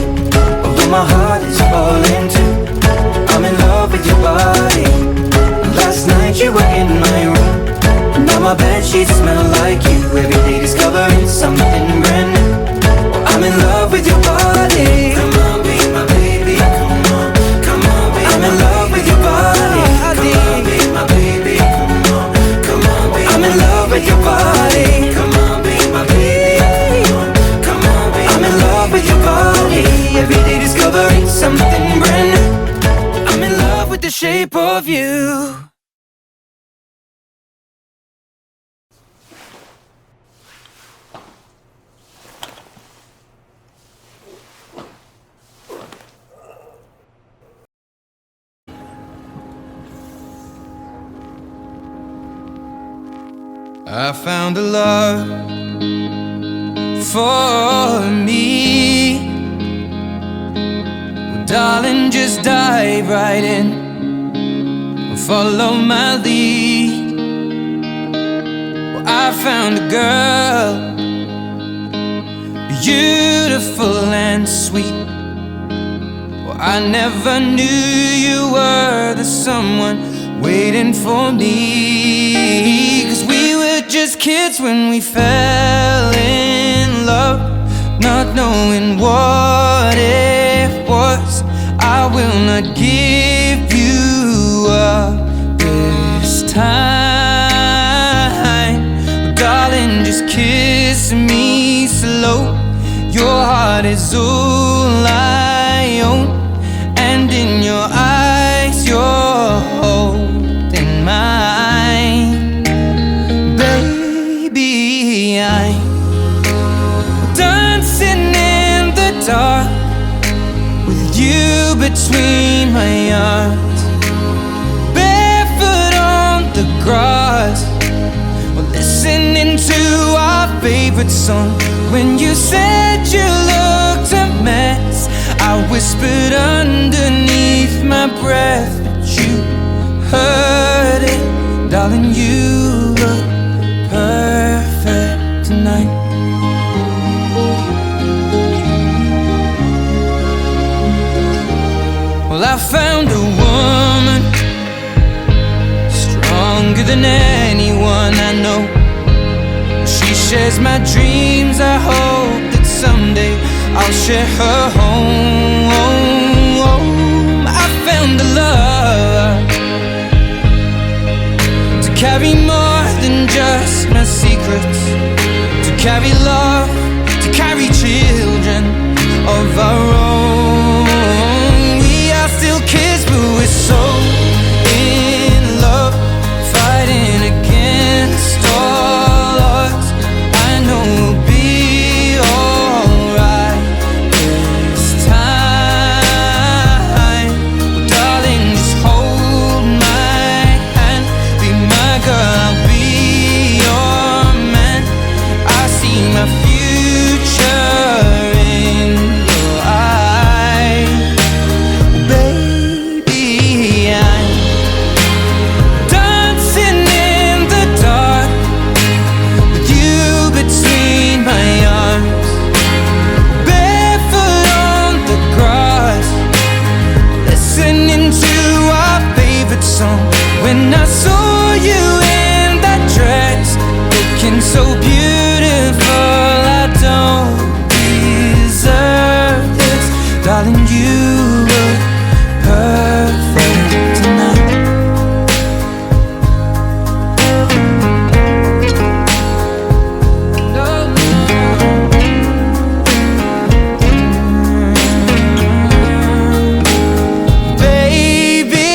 Although my heart is falling too. I'm in love with your body. Last night you were in my room, and now my bedsheets smell like you. Every day discovering something brand new. I'm in love with your body. Come on, be my baby, come on. Come on, be I'm in love with your body. Come on, be my baby, come on. Come on, be I'm in love with your body. Come on, be my baby, come on. Come on, be I'm in love with your body. Every day discovering something brand new. I'm in love with the shape of you. I found a love for me. Well, darling, just dive right in and follow my lead. Well, I found a girl, beautiful and sweet. Well, I never knew you were the someone waiting for me. 'Cause we were just kids when we fell in love, not knowing what it was. I will not give you up this time. Darling, just kiss me slow. Your heart is all I own, and in your eyes you're holding mine. Baby, I'm dancing in the dark with you between my arms, barefoot on the grass. We're listening to our favorite song. When you said you looked a mess, I whispered underneath my breath, but you heard it. Darling, you look perfect tonight. Well, I found a woman stronger than anyone I know. She shares my dreams. I hope that someday I'll share her home. found a love to carry more than just my secrets, to carry love, to carry children of our own. We are still kids, but we're so in love, fighting against all odds. I know we'll be alright this time. Well, darling, just hold my hand, be my girl, I'll be your man. I see my future in your eyes. Baby, I'm dancing in the dark with you between my arms, barefoot on the grass, listening to our favorite song. When I saw you in that dress, looking so beautiful, I don't deserve this. Darling, you look perfect tonight. Baby,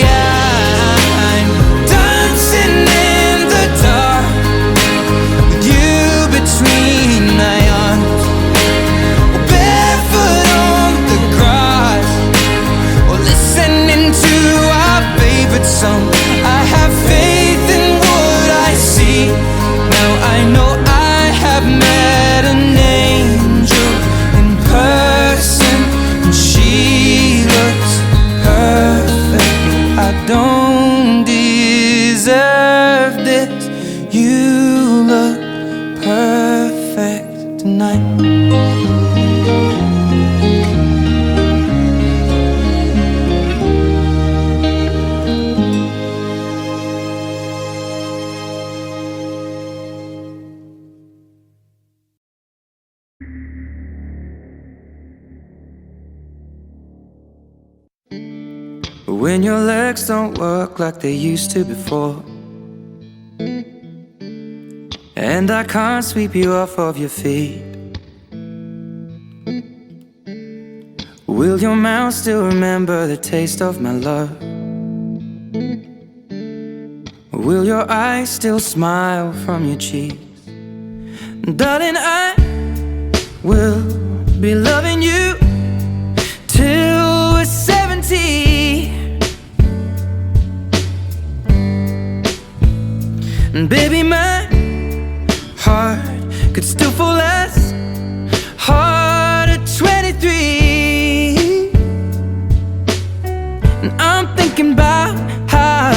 I'm dancing in the dark with you between my arms, barefoot on the grass, or listening to our favorite song. I have faith in what I see. Now I know I have met an angel in person, and she looks perfect. I don't deserve this. You look perfect tonight. When your legs don't work like they used to before, and I can't sweep you off of your feet, will your mouth still remember the taste of my love? Will your eyes still smile from your cheeks? Darling, I will be loving you till we're 70. And baby, my heart could still fall as hard at 23. And I'm thinking about how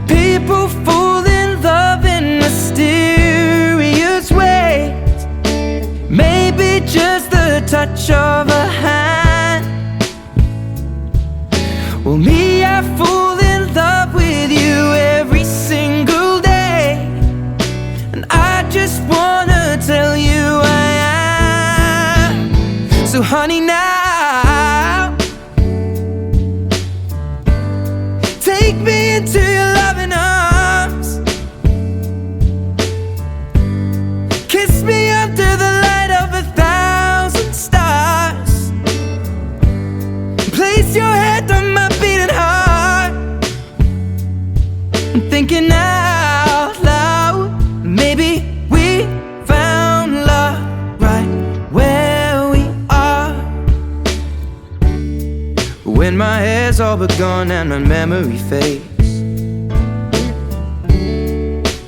people fall in love in mysterious ways. Maybe just the touch of a hand. Well, me, I fall in love with you every single day. And I just wanna tell you I am. So honey, now take me into your loving arms, kiss me under the light of 1,000 stars, place your head on my beating heart. I'm thinking out loud, maybe we found love right where we are. When my hair's all but gone and my memory fades,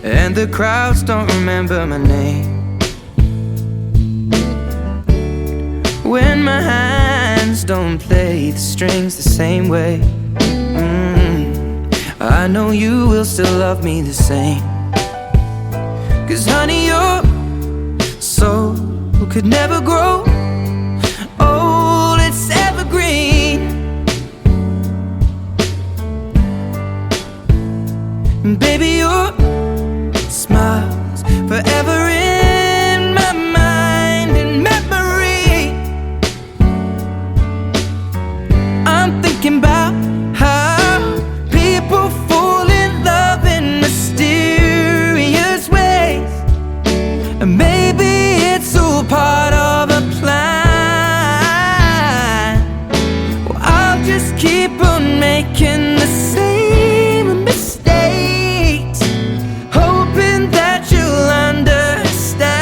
and the crowds don't remember my name, when my hands don't play the strings the same way, I know you will still love me the same. 'Cause honey, your soul could never grow old, it's evergreen. And baby, your smile's forever in my mind and memory. I'm thinking about maybe it's all part of a plan. Well, I'll just keep on making the same mistakes, hoping that you'll understand.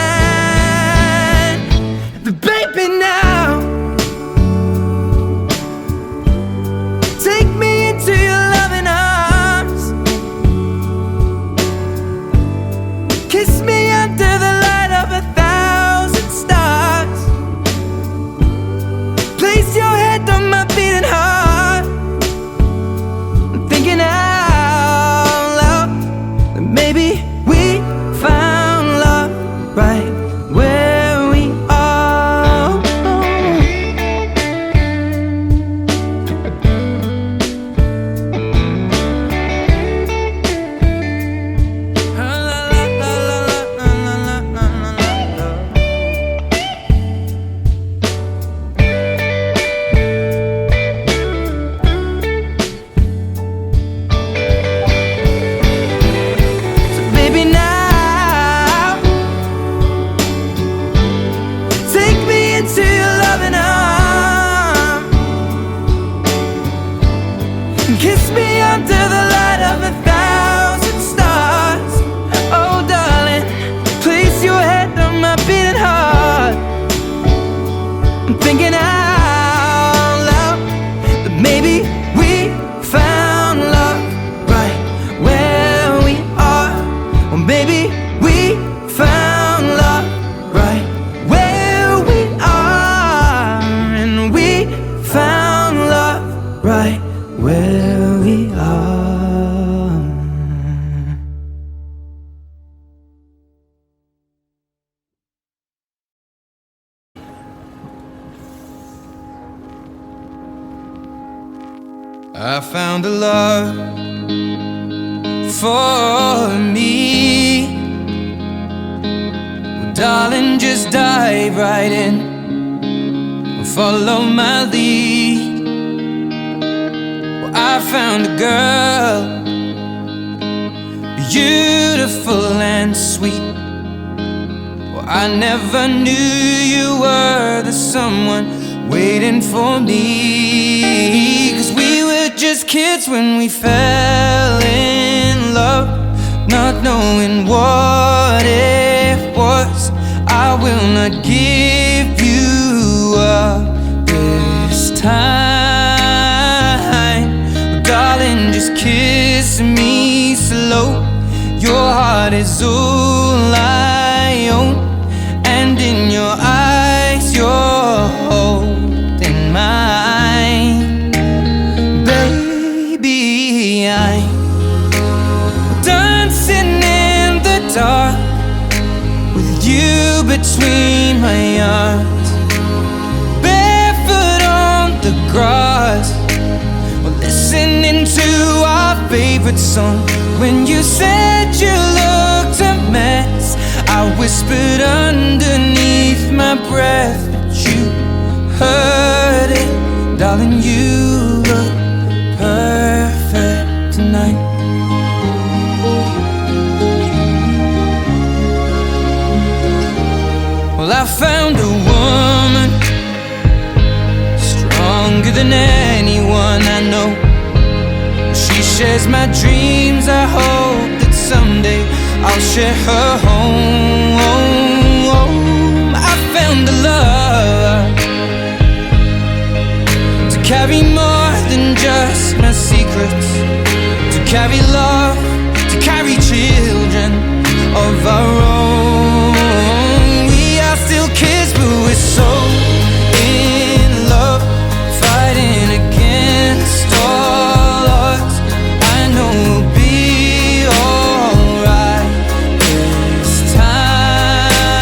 But baby, now take me into your loving arms, kiss me under the light of 1,000 stars, place your head on my beating heart. I'm thinking out loud that maybe we found love right where we are. So baby, now take me into your loving arms, kiss me under the light of 1,000 stars. Oh darling, place your head on my beating heart. I'm thinking out loud that maybe we found love right where we are. Or maybe we found love right where we are. And we found love right where we are. I found a love for me. Well, darling, just dive right in and follow my lead. Well, I found a girl, beautiful and sweet. Well, I never knew you were the someone waiting for me. 'Cause we were just kids when we fell in love, not knowing what it was. I will not give you up this time. Darling, just kiss me slow. Your heart is all I own, and in your eyes you're holding mine. Baby, I'm dancing in the dark with you between my arms, barefoot on the grass, or listening to our favorite song. When you said you looked a mess, I whispered underneath my breath, but you heard it. Darling, you look perfect tonight. Well, I found a woman stronger than anyone I know. She shares my dreams. I hope that someday I'll share her home. I found a love to carry more than just my secrets, to carry love, to carry children of our own. We are still kids, but we're so in love, fighting against all odds. I know we'll be alright this time.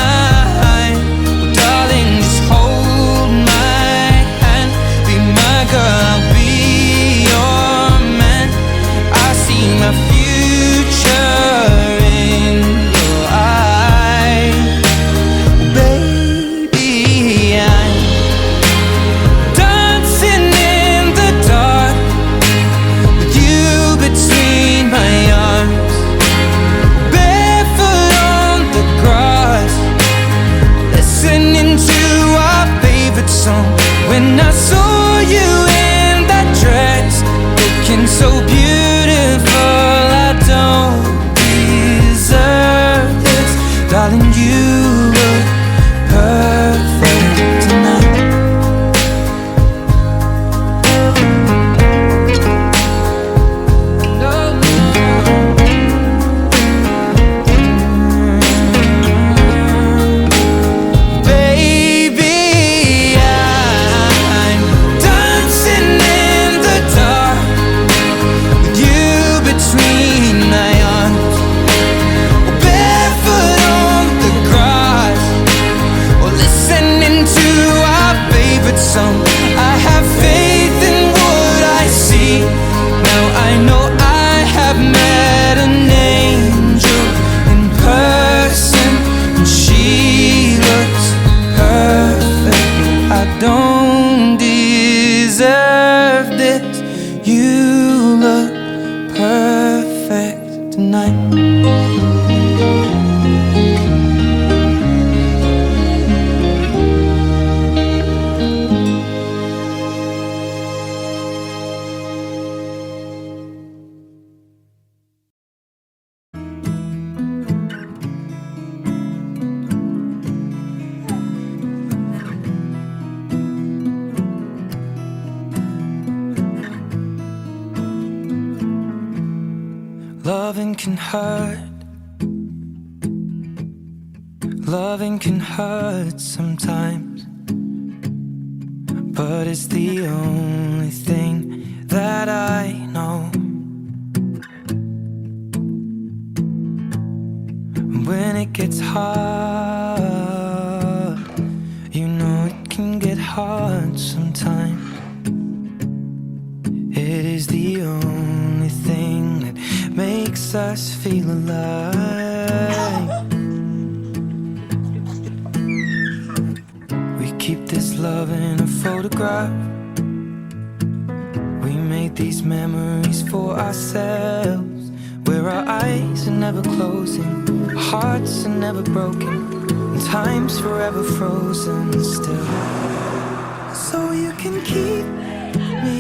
I saw you in that dress, looking so beautiful. I don't deserve this, darling. You look perfect tonight. I have faith in what I see. Now I know I have met an angel in person, and she looks perfect. I don't deserve this. You look perfect tonight. Loving can hurt. Loving can hurt sometimes, but it's the only thing that I know. When it gets hard, you know it can get hard sometimes. It is the only thing that makes us feel alive. We keep this love in a photograph. We made these memories for ourselves, where our eyes are never closing, our hearts are never broken, and time's forever frozen still. So you can keep me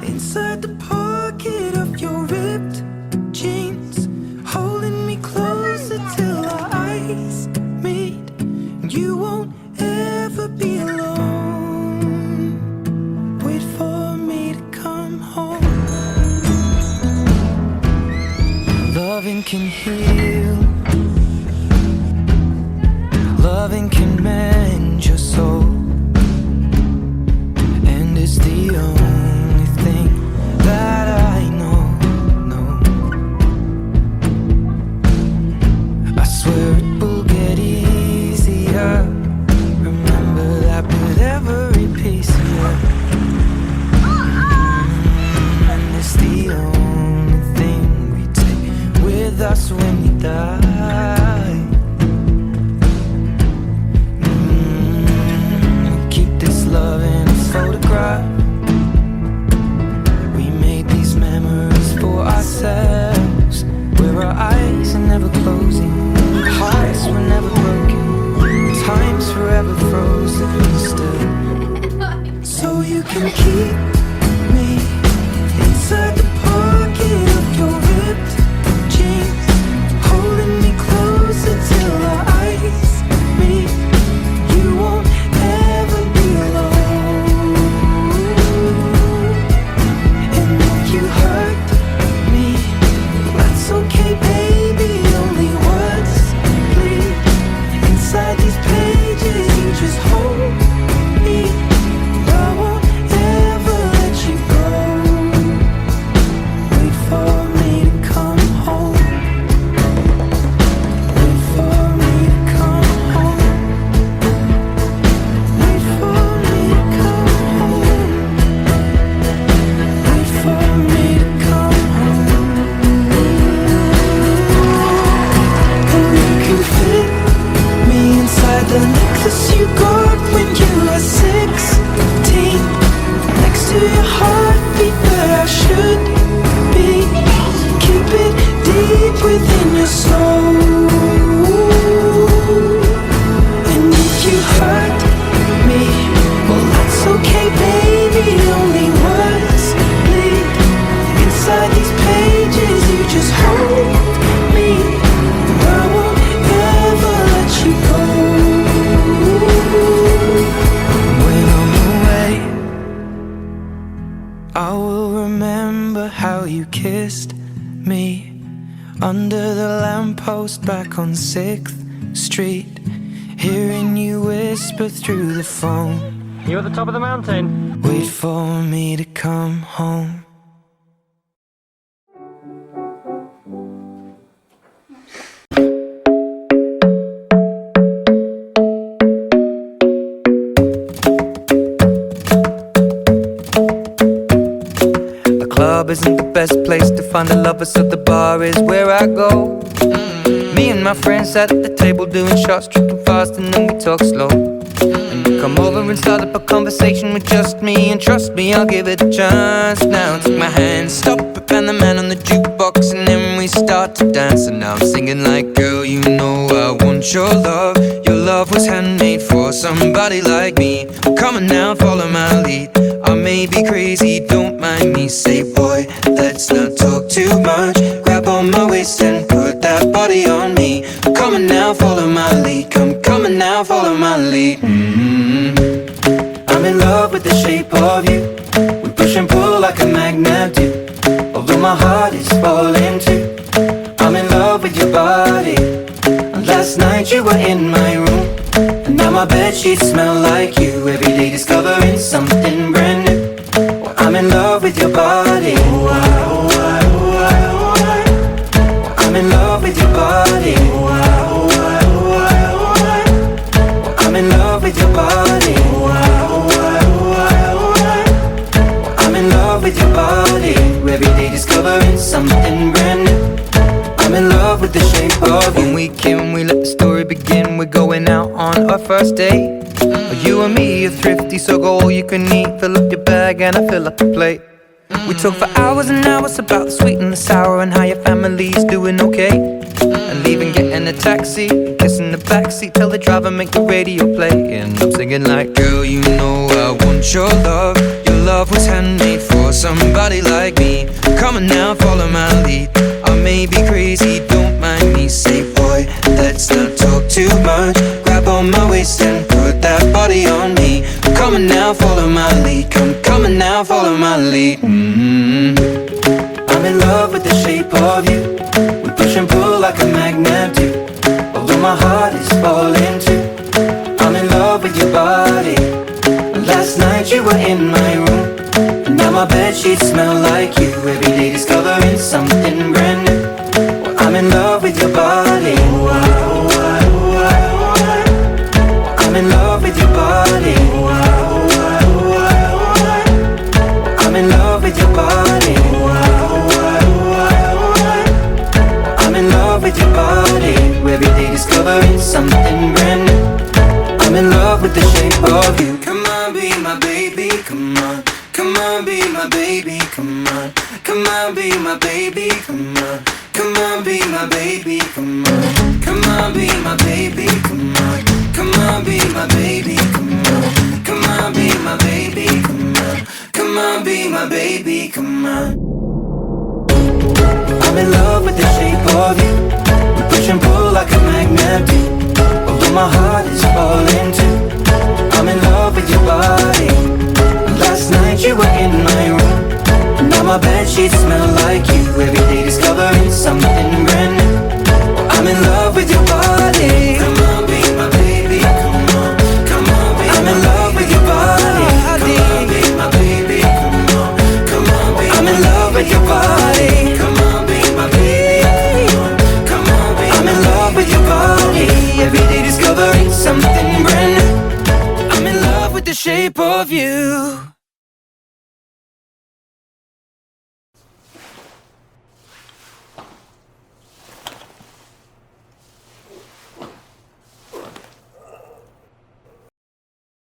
inside the pocket of your ripped jeans, holding me closer till our eyes meet. You won't ever be alone. Wait for me to come home. Loving can heal. Loving can mend your soul, and it's the only thing that I know. I swear it will get easier. Remember that with every piece of you. And it's the only thing we take with us when we Under the lamppost back on 6th Street, hearing you whisper through the phone. You at the top of the mountain? Wait for me to come home. The club isn't the best place to find a lover, so the bar is where I go. Me and my friends sat at the table doing shots, tripping fast, and then we talk slow. And you come over and start up a conversation with just me, and trust me, I'll give it a chance. Now take my hand, stop it, and the man on the jukebox, and then we start to dance. And now I'm singing like, girl, you know I want your love. Your love was handmade for somebody like me. Come on now, follow my lead. I may be crazy, don't mind me. Say, boy, let's not talk too much. Grab on my waist and put that body on me. Come on now, follow my lead. Come on now, follow my lead. I'm in love with the shape of you. We push and pull like a magnet do. Although my heart is falling too. I'm in love with your body. Last night you were in my room, and now my bedsheets smell like you. Every day discovering something brand new. Well, I'm in love with your body. I'm in love with your body. I'm in love with your body. I'm in love with your body. Every day discovering something brand new. I'm in love with the shape of you. When we came, we let the story begin. We're going out on our first date. You and me are thrifty, so go all you can eat. Fill up your bag and I fill up the plate. We talk for hours and hours about the sweet and the sour, and how your family's doing okay. And leaving, getting a taxi, kissing the backseat, tell the driver make the radio play. And I'm singing like, girl, you know I want your love. Your love was handmade for somebody like me. Come on now, follow my lead. I may be crazy, don't mind me. Say, boy, let's not talk too much. Grab on my waist and put that body on me. Come on now, follow my lead. Come on now, follow my lead. I'm in love with the shape of you. We push and pull like a magnet do. Although my heart is falling too. I'm in love with your body. Last night you were in my room, and now my bedsheets smell like you. Every day discovering something brand new. Well, I'm in love with your body. I'm in love with your body. I'm in love with your body. I'm in love with your body. Every day discovering something brand new. I'm in love with the shape of you. Come on, be my baby, come on. Come on, be my baby, come on. Come on, be my baby, come on. Come on, be my baby, come on. Come on, be my baby, come on. Come on, be my baby, come on. Come on, be my baby, come on. Come on, be my baby, come on. I'm in love with the shape of you. We push and pull like a magnet do. Although my heart is falling too. I'm in love with your body. Last night you were in my room, and now my bedsheets smell like you. Every day